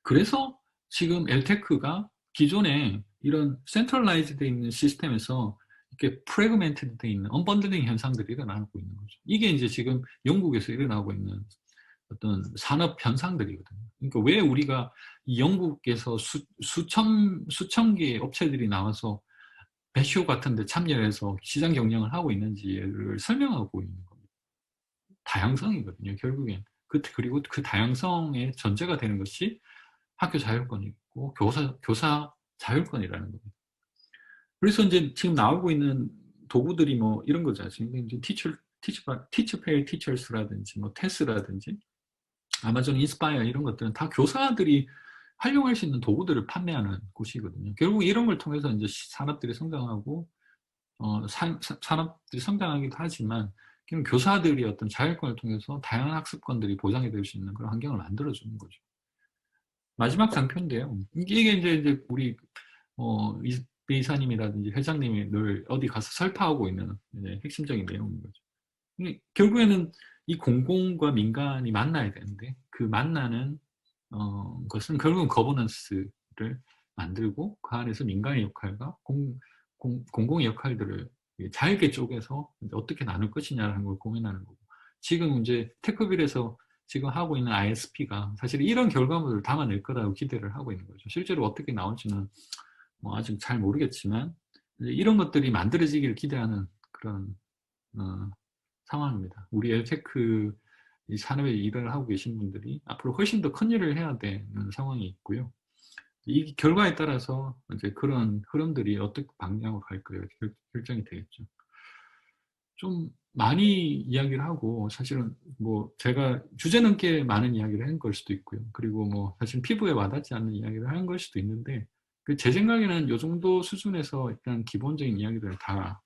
그래서 지금 엘테크가 기존에 이런 센트럴라이즈 되어 있는 시스템에서 이렇게 프래그멘트드 되어 있는 언번들링 현상들이 일어나고 있는 거죠. 이게 이제 지금 영국에서 일어나고 있는 어떤 산업 현상들이거든요. 그러니까 왜 우리가 이 영국에서 수천 개의 업체들이 나와서 배쇼 같은 데 참여해서 시장 경영을 하고 있는지를 설명하고 있는 겁니다. 다양성이거든요, 결국엔. 그리고 그 다양성의 전제가 되는 것이 학교 자율권이고 교사 자율권이라는 겁니다. 그래서 이제 지금 나오고 있는 도구들이 뭐 이런 거죠. 지금 이제 티처페이 티처스라든지 뭐 테스라든지 아마존 인스파이어 이런 것들은 다 교사들이 활용할 수 있는 도구들을 판매하는 곳이거든요. 결국 이런 걸 통해서 이제 산업들이 성장하고 산업들이 성장하기도 하지만 교사들이 어떤 자율권을 통해서 다양한 학습권들이 보장이 될 수 있는 그런 환경을 만들어주는 거죠. 마지막 장표인데요. 이게 이제 우리 이사님이라든지 회장님이 늘 어디 가서 설파하고 있는 핵심적인 내용인 거죠. 결국에는 이 공공과 민간이 만나야 되는데 그 만나는 것은 결국은 거버넌스를 만들고 그 안에서 민간의 역할과 공공의 역할들을 잘게 쪼개서 어떻게 나눌 것이냐라는 걸 고민하는 거고 지금 이제 테크빌에서 지금 하고 있는 ISP가 사실 이런 결과물을 담아낼 거라고 기대를 하고 있는 거죠. 실제로 어떻게 나올지는 뭐 아직 잘 모르겠지만 이런 것들이 만들어지기를 기대하는 그런 상황입니다. 우리 엘테크 이 산업에 일을 하고 계신 분들이 앞으로 훨씬 더 큰 일을 해야 되는 상황이 있고요. 이 결과에 따라서 이제 그런 흐름들이 어떻게 방향으로 갈까요? 결정이 되겠죠. 좀 많이 이야기를 하고 사실은 뭐 제가 주제 넘게 많은 이야기를 한 걸 수도 있고요. 그리고 뭐 사실 피부에 와닿지 않는 이야기를 한 걸 수도 있는데 제 생각에는 이 정도 수준에서 일단 기본적인 이야기들을 다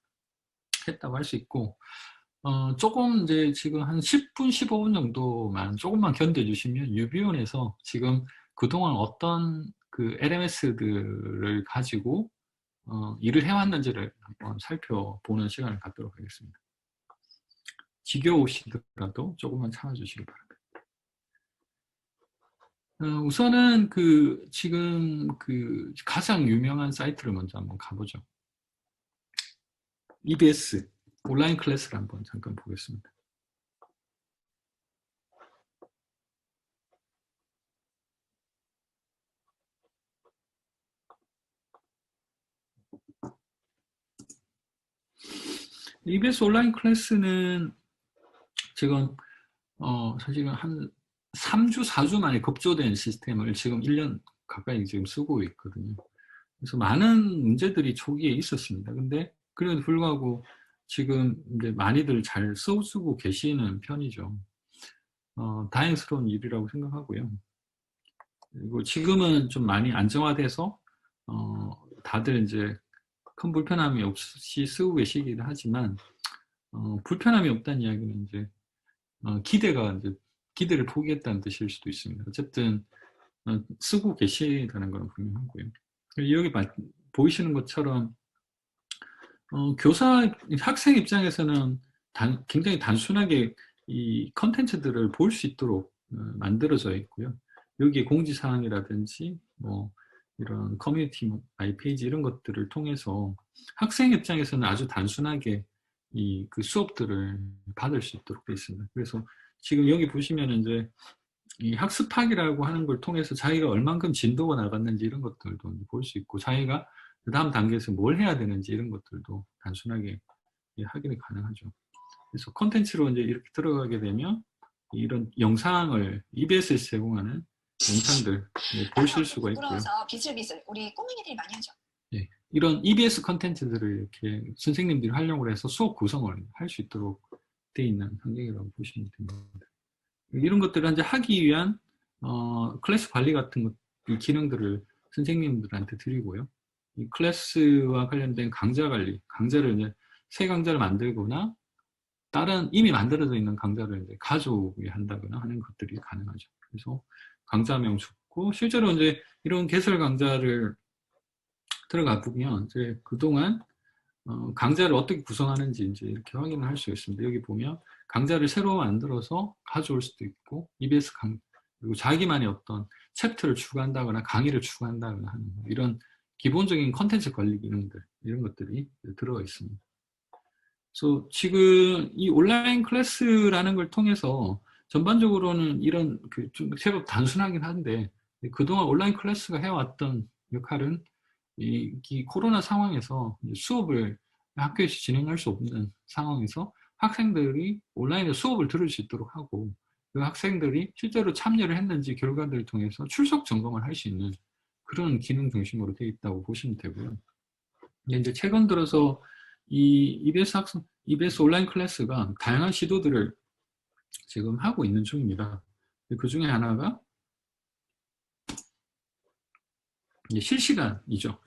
했다고 할 수 있고 조금 이제 지금 한 10분, 15분 정도만 조금만 견뎌주시면 유비원에서 지금 그동안 어떤 그 LMS들을 가지고 일을 해왔는지를 한번 살펴보는 시간을 갖도록 하겠습니다. 지겨우시더라도 조금만 참아주시기 바랍니다. 우선은 지금 가장 유명한 사이트를 먼저 한번 가보죠. EBS 온라인 클래스를 한번 잠깐 보겠습니다. EBS 온라인 클래스는 지금 사실은 한 3주, 4주 만에 급조된 시스템을 지금 1년 가까이 지금 쓰고 있거든요. 그래서 많은 문제들이 초기에 있었습니다. 근데 그래도 불구하고 지금 이제 많이들 잘 써주고 계시는 편이죠. 다행스러운 일이라고 생각하고요. 그리고 지금은 좀 많이 안정화돼서 다들 이제 큰 불편함이 없이 쓰고 계시기도 하지만 불편함이 없다는 이야기는 이제 기대를 포기했다는 뜻일 수도 있습니다. 어쨌든 쓰고 계시다는 건 분명하고요. 여기 보이시는 것처럼 학생 입장에서는 굉장히 단순하게 이 컨텐츠들을 볼 수 있도록 만들어져 있고요. 여기에 공지사항이라든지 뭐 이런 커뮤니티 마이 페이지 이런 것들을 통해서 학생 입장에서는 아주 단순하게 그 수업들을 받을 수 있도록 되어 있습니다. 그래서 지금 여기 보시면 이제 이 학습학이라고 하는 걸 통해서 자기가 얼만큼 진도가 나갔는지 이런 것들도 볼 수 있고 자기가 그 다음 단계에서 뭘 해야 되는지 이런 것들도 단순하게 확인이 가능하죠. 그래서 콘텐츠로 이제 이렇게 들어가게 되면 이런 영상을 EBS에서 제공하는 영상들 보실 수가 있고요. 부끄러워서 비슬비슬 우리 꼬맹이들이 많이 하죠. 네, 이런 EBS 콘텐츠들을 이렇게 선생님들이 활용을 해서 수업 구성을 할 수 있도록 되어 있는 환경이라고 보시면 됩니다. 이런 것들을 이제 하기 위한 클래스 관리 같은 이 기능들을 선생님들한테 드리고요. 이 클래스와 관련된 강좌 관리, 강좌를 이제 새 강좌를 만들거나 다른 이미 만들어져 있는 강좌를 이제 가져오게 한다거나 하는 것들이 가능하죠. 그래서 강좌명 죽고 실제로 이제 이런 개설 강좌를 들어가 보면 이제 그동안 강좌를 어떻게 구성하는지 이제 이렇게 확인을 할 수 있습니다. 여기 보면 강좌를 새로 만들어서 가져올 수도 있고 EBS 그리고 자기만의 어떤 챕터를 추가한다거나 강의를 추가한다거나 하는 이런 기본적인 컨텐츠 관리 기능들 이런 것들이 들어가 있습니다. 그래서 지금 이 온라인 클래스라는 걸 통해서 전반적으로는 이런 좀 제법 단순하긴 한데 그동안 온라인 클래스가 해왔던 역할은 이 코로나 상황에서 수업을 학교에서 진행할 수 없는 상황에서 학생들이 온라인에서 수업을 들을 수 있도록 하고 그 학생들이 실제로 참여를 했는지 결과들을 통해서 출석 점검을 할 수 있는 그런 기능 중심으로 되어 있다고 보시면 되고요. 이제 최근 들어서 이 EBS 온라인 클래스가 다양한 시도들을 지금 하고 있는 중입니다. 그 중에 하나가 이제 실시간이죠.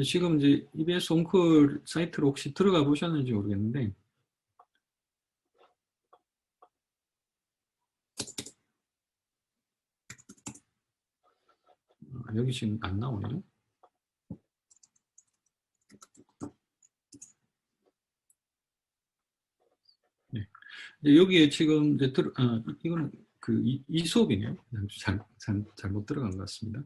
지금 이제 EBS 온콜 사이트로 혹시 들어가 보셨는지 모르겠는데 여기 지금 안 나오네요. 네. 여기에 지금 이제 이거는 이 수업이네요. 잘못 들어간 것 같습니다.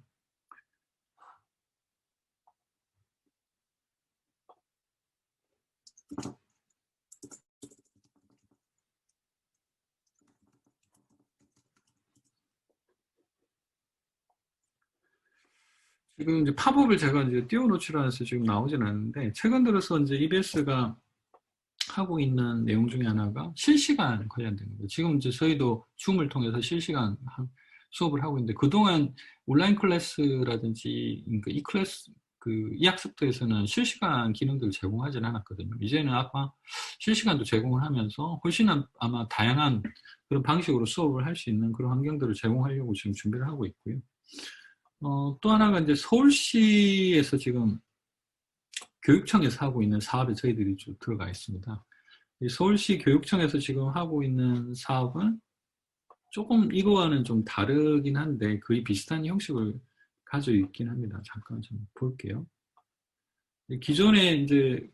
지금 이제 팝업을 제가 이제 띄워놓지라 해서 지금 나오진 않는데 최근 들어서 이제 EBS가 하고 있는 내용 중에 하나가 실시간 관련된 거예요. 지금 이제 저희도 줌을 통해서 실시간 수업을 하고 있는데 그동안 온라인 클래스라든지 그러니까 이 클래스 이 학습터에서는 실시간 기능들을 제공하지는 않았거든요. 이제는 아마 실시간도 제공을 하면서 훨씬 아마 다양한 그런 방식으로 수업을 할 수 있는 그런 환경들을 제공하려고 지금 준비를 하고 있고요. 또 하나가 이제 서울시에서 지금 교육청에서 하고 있는 사업에 저희들이 좀 들어가 있습니다. 이 서울시 교육청에서 지금 하고 있는 사업은 조금 이거와는 좀 다르긴 한데 거의 비슷한 형식을 가지고 있긴 합니다. 잠깐 좀 볼게요. 기존에 이제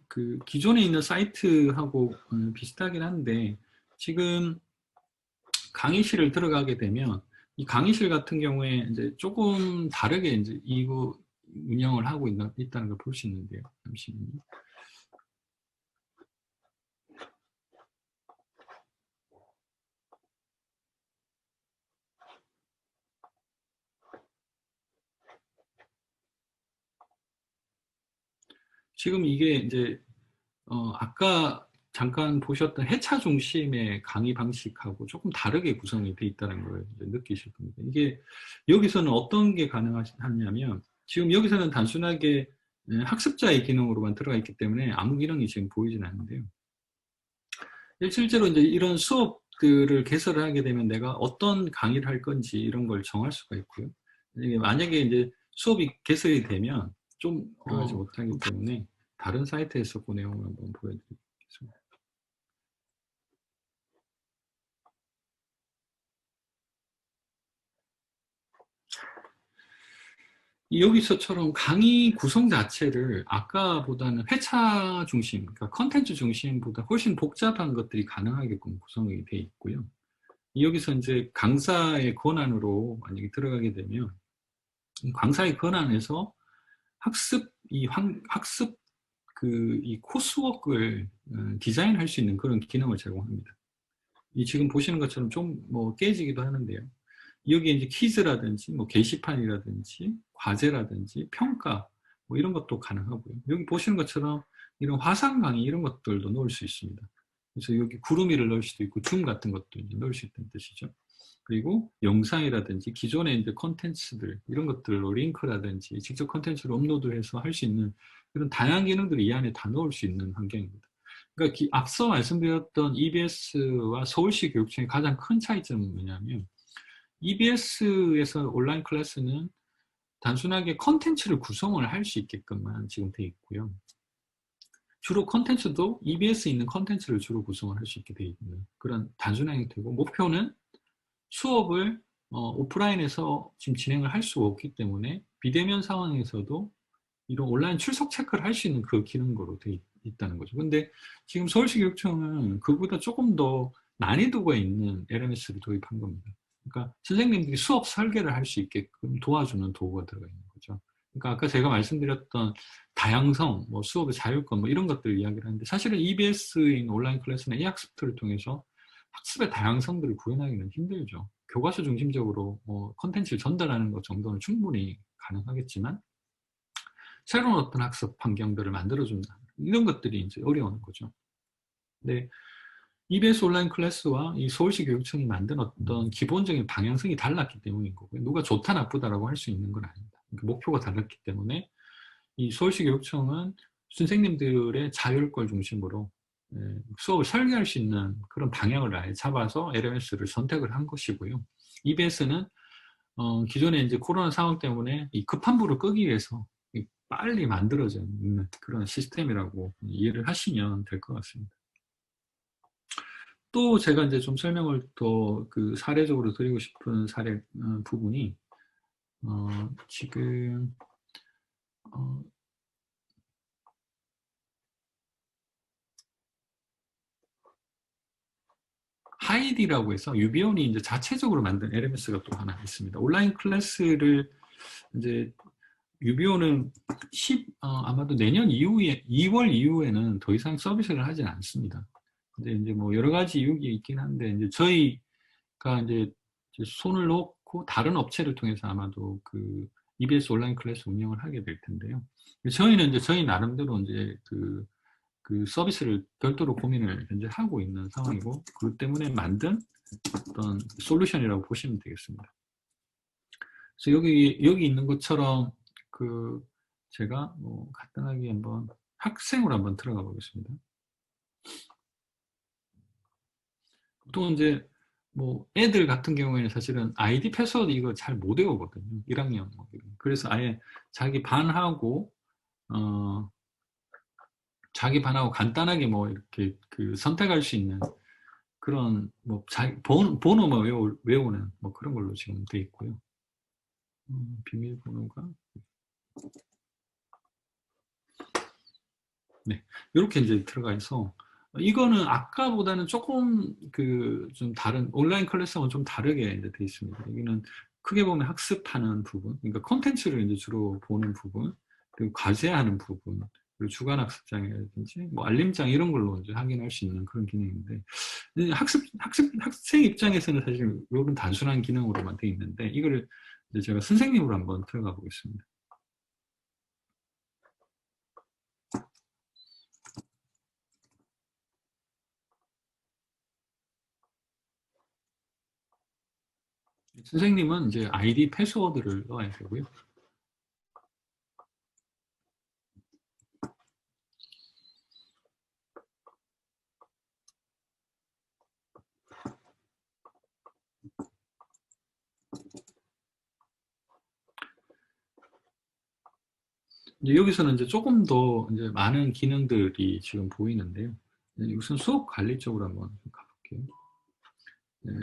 그 기존에 있는 사이트하고 비슷하긴 한데 지금 강의실을 들어가게 되면 이 강의실 같은 경우에 이제 조금 다르게 이제 이거 운영을 하고 있다는 걸 볼 수 있는데요. 잠시만요. 지금 이게 이제 아까 잠깐 보셨던 회차 중심의 강의 방식하고 조금 다르게 구성이 돼 있다는 걸 이제 느끼실 겁니다. 이게 여기서는 어떤 게 가능하냐면 지금 여기서는 단순하게 학습자의 기능으로만 들어가 있기 때문에 아무 기능이 지금 보이진 않는데요. 실제로 이제 이런 수업들을 개설을 하게 되면 내가 어떤 강의를 할 건지 이런 걸 정할 수가 있고요. 만약에 이제 수업이 개설이 되면 좀 들어가지 못하기 때문에 다른 사이트에서 그 내용을 한번 보여드리겠습니다. 여기서처럼 강의 구성 자체를 아까보다는 회차 중심, 그러니까 컨텐츠 중심보다 훨씬 복잡한 것들이 가능하게끔 구성이 되어 있고요. 여기서 이제 강사의 권한으로 만약에 들어가게 되면 강사의 권한에서 학습 이 코스워크를 디자인할 수 있는 그런 기능을 제공합니다. 이 지금 보시는 것처럼 좀 뭐 깨지기도 하는데요. 여기에 이제 퀴즈라든지 뭐 게시판이라든지 과제라든지 평가 뭐 이런 것도 가능하고요. 여기 보시는 것처럼 이런 화상 강의 이런 것들도 넣을 수 있습니다. 그래서 여기 구름이를 넣을 수도 있고 줌 같은 것도 이제 넣을 수 있다는 뜻이죠. 그리고 영상이라든지 기존의 이제 컨텐츠들 이런 것들로 링크라든지 직접 컨텐츠를 업로드해서 할 수 있는 그런 다양한 기능들을 이 안에 다 넣을 수 있는 환경입니다. 그러니까 앞서 말씀드렸던 EBS와 서울시 교육청의 가장 큰 차이점은 뭐냐면 EBS에서 온라인 클래스는 단순하게 컨텐츠를 구성을 할 수 있게끔만 지금 돼 있고요. 주로 컨텐츠도 EBS에 있는 컨텐츠를 주로 구성을 할 수 있게 돼 있는 그런 단순한 형태고 목표는 수업을 오프라인에서 지금 진행을 할 수 없기 때문에 비대면 상황에서도 이런 온라인 출석 체크를 할 수 있는 그 기능으로 돼 있다는 거죠. 근데 지금 서울시 교육청은 그보다 조금 더 난이도가 있는 LMS를 도입한 겁니다. 그러니까 선생님들이 수업 설계를 할 수 있게끔 도와주는 도구가 들어가 있는 거죠. 그러니까 아까 제가 말씀드렸던 다양성, 뭐 수업의 자율권, 뭐 이런 것들을 이야기를 하는데 사실은 EBS인 온라인 클래스나 e학습터를 통해서 학습의 다양성들을 구현하기는 힘들죠. 교과서 중심적으로 컨텐츠를 전달하는 것 정도는 충분히 가능하겠지만 새로운 어떤 학습 환경들을 만들어준다. 이런 것들이 이제 어려운 거죠. 근데 EBS 온라인 클래스와 이 서울시 교육청이 만든 어떤 기본적인 방향성이 달랐기 때문인 거고요. 누가 좋다 나쁘다라고 할 수 있는 건 아닙니다. 목표가 달랐기 때문에 이 서울시 교육청은 선생님들의 자율권 중심으로 수업을 설계할 수 있는 그런 방향을 아예 잡아서 LMS를 선택을 한 것이고요. EBS는 기존에 이제 코로나 상황 때문에 이 급한 불을 끄기 위해서 빨리 만들어져 있는 그런 시스템이라고 이해를 하시면 될 것 같습니다. 또 제가 이제 좀 설명을 더 그 사례적으로 드리고 싶은 사례 부분이 지금 하이디라고 해서 유비온이 이제 자체적으로 만든 LMS가 또 하나 있습니다. 온라인 클래스를 이제 유비온은 아마도 내년 이후에 2월 이후에는 더 이상 서비스를 하진 않습니다. 근데 이제 뭐 여러 가지 이유가 있긴 한데 이제 저희가 이제 손을 놓고 다른 업체를 통해서 아마도 그 EBS 온라인 클래스 운영을 하게 될 텐데요. 저희는 이제 저희 나름대로 이제 그 서비스를 별도로 고민을 현재 하고 있는 상황이고 그 때문에 만든 어떤 솔루션이라고 보시면 되겠습니다. 그래서 여기 있는 것처럼 그 제가 뭐 간단하게 한번 학생으로 한번 들어가 보겠습니다. 보통 이제 뭐 애들 같은 경우에는 사실은 아이디 패스워드 이거 잘 못 외우거든요. 1학년 뭐 그래서 아예 자기 반하고 간단하게 뭐 이렇게 그 선택할 수 있는 그런 뭐 번호만 외우는 뭐 그런 걸로 지금 돼 있고요. 비밀번호가 이렇게 이제 들어가 있어. 이거는 아까보다는 조금 좀 다른 온라인 클래스하고는 좀 다르게 이제 돼 있습니다. 여기는 크게 보면 학습하는 부분, 그러니까 콘텐츠를 이제 주로 보는 부분, 그리고 과제하는 부분, 그리고 주간 학습장이라든지 뭐 알림장 이런 걸로 이제 확인할 수 있는 그런 기능인데, 학생 입장에서는 사실 이런 단순한 기능으로만 돼 있는데, 이거를 이제 제가 선생님으로 한번 들어가 보겠습니다. 선생님은 이제 아이디 패스워드를 넣어야 되고요. 이제 여기서는 이제 조금 더 이제 많은 기능들이 지금 보이는데요. 우선 수업 관리 쪽으로 한번 가볼게요.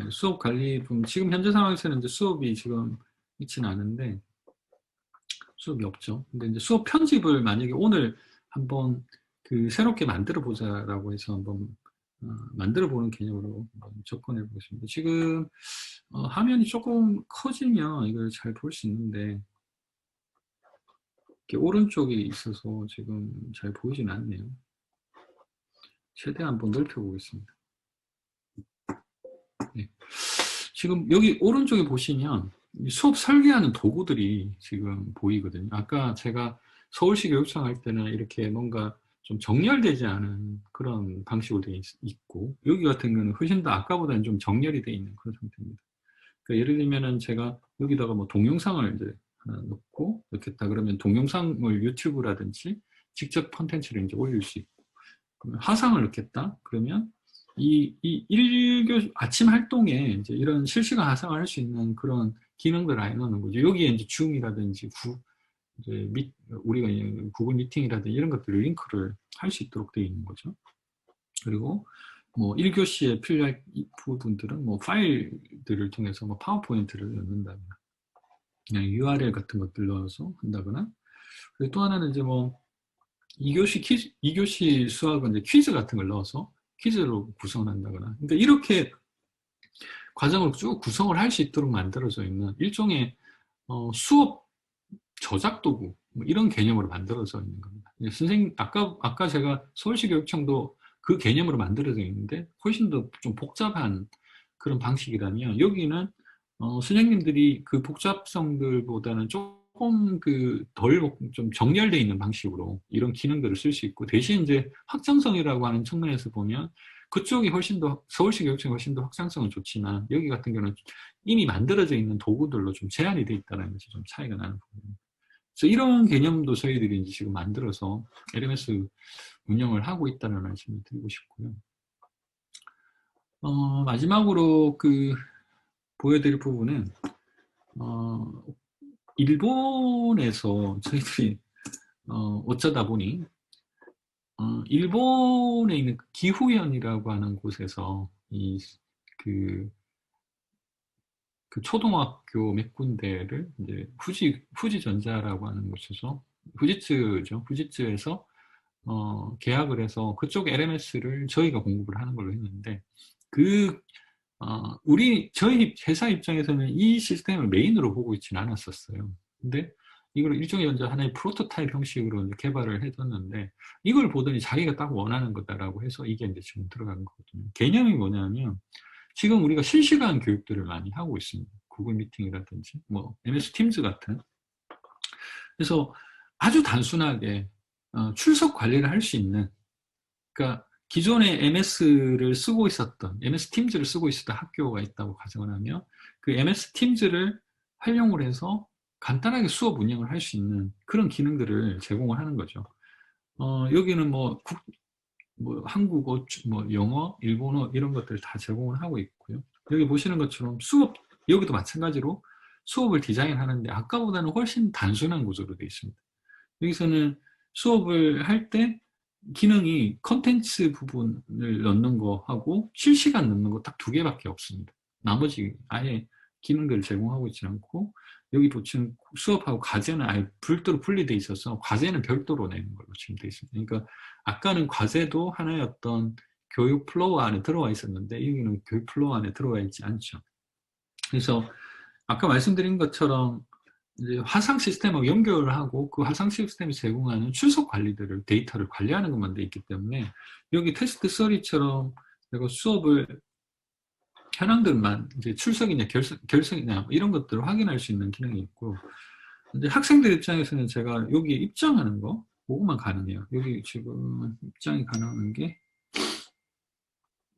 수업 관리 지금 현재 상황에서는 이제 수업이 지금 있지는 않은데 수업이 없죠. 근데 이제 수업 편집을 만약에 오늘 한번 새롭게 만들어 보자라고 해서 한번 만들어 보는 개념으로 한번 접근해 보겠습니다. 지금 화면이 조금 커지면 이걸 잘 볼 수 있는데 이렇게 오른쪽에 있어서 지금 잘 보이진 않네요. 최대한 한번 넓혀 보겠습니다. 네. 지금 여기 오른쪽에 보시면 수업 설계하는 도구들이 지금 보이거든요. 아까 제가 서울시 교육청 할 때는 이렇게 뭔가 좀 정렬되지 않은 그런 방식으로 되어 있고, 여기 같은 경우는 훨씬 더 아까보다는 좀 정렬이 되어 있는 그런 상태입니다. 그러니까 예를 들면은 제가 여기다가 뭐 동영상을 이제 하나 넣겠다 그러면 동영상을 유튜브라든지 직접 콘텐츠를 이제 올릴 수 있고, 화상을 넣겠다 그러면 이 1교 아침 활동에 이제 이런 실시간 화상을 할 수 있는 그런 기능들을 아예 넣는 거죠. 여기에 이제 줌이라든지 우리가 구글 미팅이라든지 이런 것들을 링크를 할 수 있도록 되어 있는 거죠. 그리고 뭐 1교시에 필요할 부분들은 뭐 파일들을 통해서 뭐 파워포인트를 넣는다거나 그냥 URL 같은 것들 넣어서 한다거나, 그리고 또 하나는 이제 뭐 2교시 수학은 이제 퀴즈 같은 걸 넣어서 퀴즈로 구성을 한다거나, 그러니까 이렇게 과정을 쭉 구성을 할 수 있도록 만들어져 있는 일종의 수업 저작 도구 뭐 이런 개념으로 만들어져 있는 겁니다. 선생님 아까 제가 서울시 교육청도 그 개념으로 만들어져 있는데 훨씬 더 좀 복잡한 그런 방식이라면, 여기는 선생님들이 그 복잡성들보다는 조금 덜 좀 정렬되어 있는 방식으로 이런 기능들을 쓸 수 있고, 대신 이제 확장성이라고 하는 측면에서 보면 그쪽이 훨씬 더 서울시 교육청이 훨씬 더 확장성은 좋지만, 여기 같은 경우는 이미 만들어져 있는 도구들로 좀 제한이 되어 있다는 것이 좀 차이가 나는 부분입니다. 그래서 이런 개념도 저희들이 이제 지금 만들어서 LMS 운영을 하고 있다는 말씀을 드리고 싶고요. 마지막으로 보여드릴 부분은 일본에서 저희들이 어쩌다 보니 일본에 있는 기후현이라고 하는 곳에서 그 초등학교 몇 군데를 이제 후지전자라고 하는 곳에서 후지츠에서 계약을 해서 그쪽 LMS를 저희가 공급을 하는 걸로 했는데, 저희 회사 입장에서는 이 시스템을 메인으로 보고 있지는 않았었어요. 근데 이걸 일종의 하나의 프로토타입 형식으로 이제 개발을 해뒀는데, 이걸 보더니 자기가 딱 원하는 거다라고 해서 이게 이제 지금 들어간 거거든요. 개념이 뭐냐면, 지금 우리가 실시간 교육들을 많이 하고 있습니다. 구글 미팅이라든지, 뭐, MS 팀즈 같은. 그래서 아주 단순하게 출석 관리를 할 수 있는, 그러니까 기존에 MS를 쓰고 있었던, MS 팀즈를 쓰고 있었던 학교가 있다고 가정을 하면, 그 MS 팀즈를 활용을 해서 간단하게 수업 운영을 할 수 있는 그런 기능들을 제공을 하는 거죠. 여기는 뭐 한국어, 뭐 영어, 일본어 이런 것들을 다 제공을 하고 있고요. 여기 보시는 것처럼 여기도 마찬가지로 수업을 디자인하는데 아까보다는 훨씬 단순한 구조로 되어 있습니다. 여기서는 수업을 할 때 기능이 컨텐츠 부분을 넣는 거 하고 실시간 넣는 거 딱 2개밖에 없습니다. 나머지 아예 기능들을 제공하고 있지 않고 여기 보시면 수업하고 과제는 아예 별도로 분리돼 있어서 과제는 별도로 내는 걸로 지금 돼 있습니다. 그러니까 아까는 과제도 하나의 어떤 교육 플로우 안에 들어와 있었는데 여기는 교육 플로우 안에 들어와 있지 않죠. 그래서 아까 말씀드린 것처럼 이제 화상 시스템하고 연결을 하고 그 화상 시스템이 제공하는 출석 관리들을 데이터를 관리하는 것만 돼 있기 때문에 여기 테스트 3처럼 내가 수업을 현황들만 이제 출석이냐 결석이냐 이런 것들을 확인할 수 있는 기능이 있고 이제 학생들 입장에서는 제가 여기 입장하는 거 그것만 가능해요. 여기 지금 입장이 가능한 게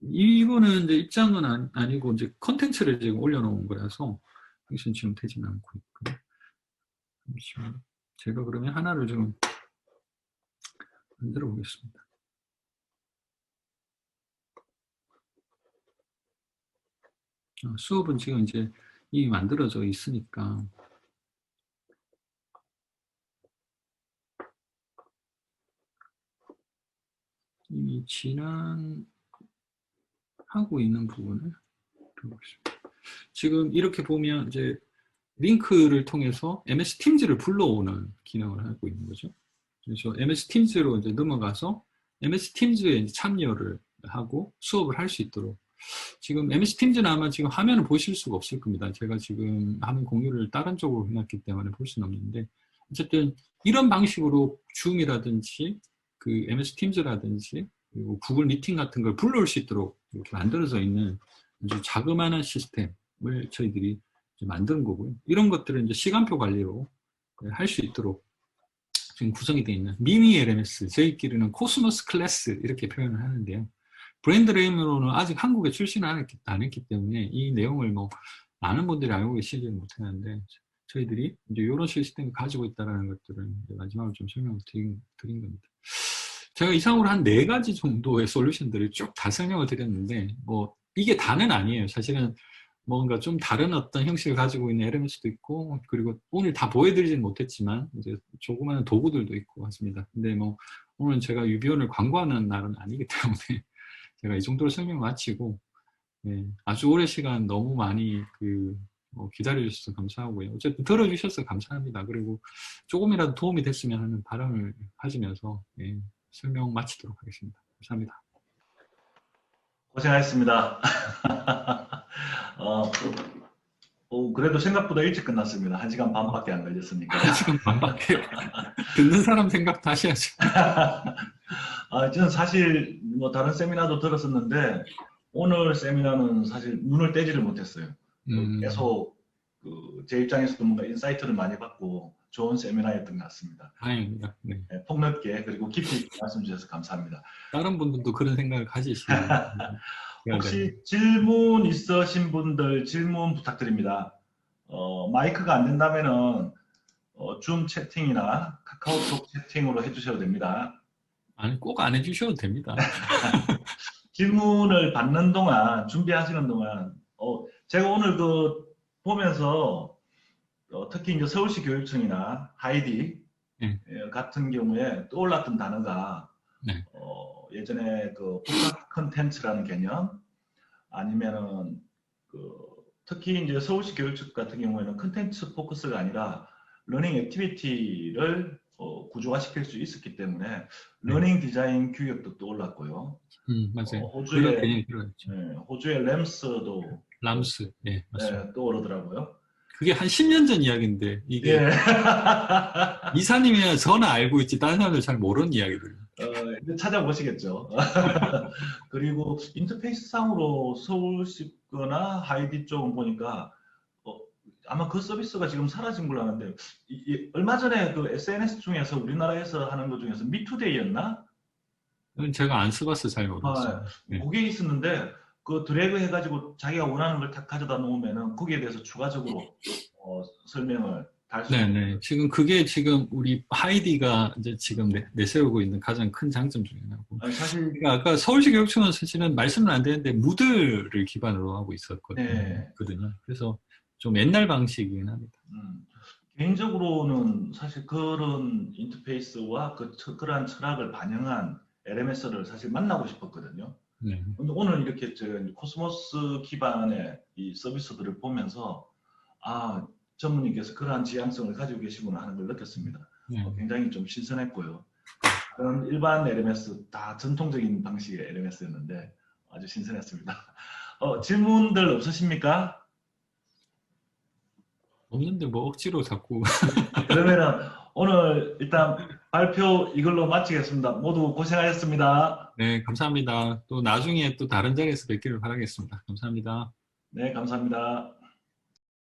이거는 이제 입장은 아니고 이제 컨텐츠를 지금 올려놓은 거라서 여기서는 지금 되지는 않고 있고 잠시만요. 제가 그러면 하나를 좀 만들어 보겠습니다. 수업은 지금 이제 이미 만들어져 있으니까 이미 하고 있는 부분을 들어보겠습니다. 지금 이렇게 보면 이제 링크를 통해서 MS 팀즈를 불러오는 기능을 하고 있는 거죠. 그래서 MS 팀즈로 이제 넘어가서 MS 팀즈에 참여를 하고 수업을 할 수 있도록 지금 MS 팀즈는 아마 지금 화면을 보실 수가 없을 겁니다. 제가 지금 화면 공유를 다른 쪽으로 해놨기 때문에 볼 수는 없는데 어쨌든 이런 방식으로 줌이라든지 그 MS 팀즈라든지 그리고 구글 미팅 같은 걸 불러올 수 있도록 이렇게 만들어져 있는 아주 자그마한 시스템을 저희들이 만드는 거고요. 이런 것들은 이제 시간표 관리로 할 수 있도록 지금 구성이 되어 있는 미니 LMS, 저희끼리는 코스모스 클래스 이렇게 표현을 하는데요. 브랜드 네임으로는 아직 한국에 출시는 안 했기 때문에 이 내용을 뭐 많은 분들이 알고 계시지 못하는데 저희들이 이제 이런 시스템을 가지고 있다는 것들을 마지막으로 좀 설명을 드린 겁니다. 제가 이상으로 한 4가지 정도의 솔루션들을 쭉 다 설명을 드렸는데 뭐 이게 다는 아니에요. 사실은 뭔가 좀 다른 어떤 형식을 가지고 있는 LMS도 있고 그리고 오늘 다 보여드리진 못했지만 이제 조그마한 도구들도 있고 하십니다. 근데 뭐 오늘 제가 유비온을 광고하는 날은 아니기 때문에 제가 이 정도로 설명 마치고 아주 오랜 시간 너무 많이 기다려주셔서 감사하고요. 어쨌든 들어주셔서 감사합니다. 그리고 조금이라도 도움이 됐으면 하는 바람을 가지면서 설명 마치도록 하겠습니다. 감사합니다. 고생하셨습니다. 그래도 생각보다 일찍 끝났습니다. 1시간 반밖에 안 걸렸으니까. 1시간 반밖에. 듣는 사람 생각 다시 하죠. 저는 사실 뭐 다른 세미나도 들었었는데 오늘 세미나는 사실 눈을 떼지를 못했어요. 계속 제 입장에서도 뭔가 인사이트를 많이 받고 좋은 세미나였던 것 같습니다. 다행입니다. 네. 폭넓게 그리고 깊이 있게 말씀 주셔서 감사합니다. 다른 분들도 그런 생각을 가지시면 혹시 질문 있으신 분들 질문 부탁드립니다. 마이크가 안 된다면은 줌 채팅이나 카카오톡 채팅으로 해주셔도 됩니다. 아니 꼭 안 해주셔도 됩니다. 질문을 받는 동안 준비하시는 동안 제가 오늘 보면서 특히 이제 서울시 교육청이나 하이디 같은 경우에 떠올랐던 단어가 예전에 복합 컨텐츠라는 개념 아니면은 특히 이제 서울시 교육청 같은 경우에는 컨텐츠 포커스가 아니라 러닝 액티비티를 구조화시킬 수 있었기 때문에 러닝 디자인 규격도 떠올랐고요. 맞아요. 호주의 램스도 람스, 맞습니다. 떠오르더라고요. 그게 한 10년 전 이야기인데 이게 이사님이야 저는 알고 있지 다른 사람들 잘 모르는 이야기들. 찾아보시겠죠. 그리고 인터페이스 상으로 서울시 거나 하이디 쪽은 보니까 아마 그 서비스가 지금 사라진 걸로 아는데 얼마 전에 그 SNS 중에서 우리나라에서 하는 것 중에서 미투데이였나? 제가 안 써봐서 잘 모르겠어요. 그게 있었는데 그 드래그 해가지고 자기가 원하는 걸 딱 가져다 놓으면은 거기에 대해서 추가적으로 설명을 달 수 있는. 네네. 지금 그게 지금 우리 하이디가 이제 지금 내세우고 있는 가장 큰 장점 중에 하나고. 사실 그러니까 아까 서울시 교육청은 사실은 말씀은 안 되는데 무드를 기반으로 하고 있었거든요. 그래서 좀 옛날 방식이긴 합니다. 개인적으로는 사실 그런 인터페이스와 그러한 철학을 반영한 LMS를 사실 만나고 싶었거든요. 근데 오늘 이렇게 코스모스 기반의 이 서비스들을 보면서 전무님께서 그러한 지향성을 가지고 계시구나 하는 걸 느꼈습니다. 네. 굉장히 좀 신선했고요. 다른 일반 LMS 다 전통적인 방식의 LMS였는데 아주 신선했습니다. 질문들 없으십니까? 없는데 뭐 억지로 자꾸. 그러면은 오늘 일단 발표 이걸로 마치겠습니다. 모두 고생하셨습니다. 네, 감사합니다. 또 나중에 또 다른 자리에서 뵙기를 바라겠습니다. 감사합니다. 네, 감사합니다.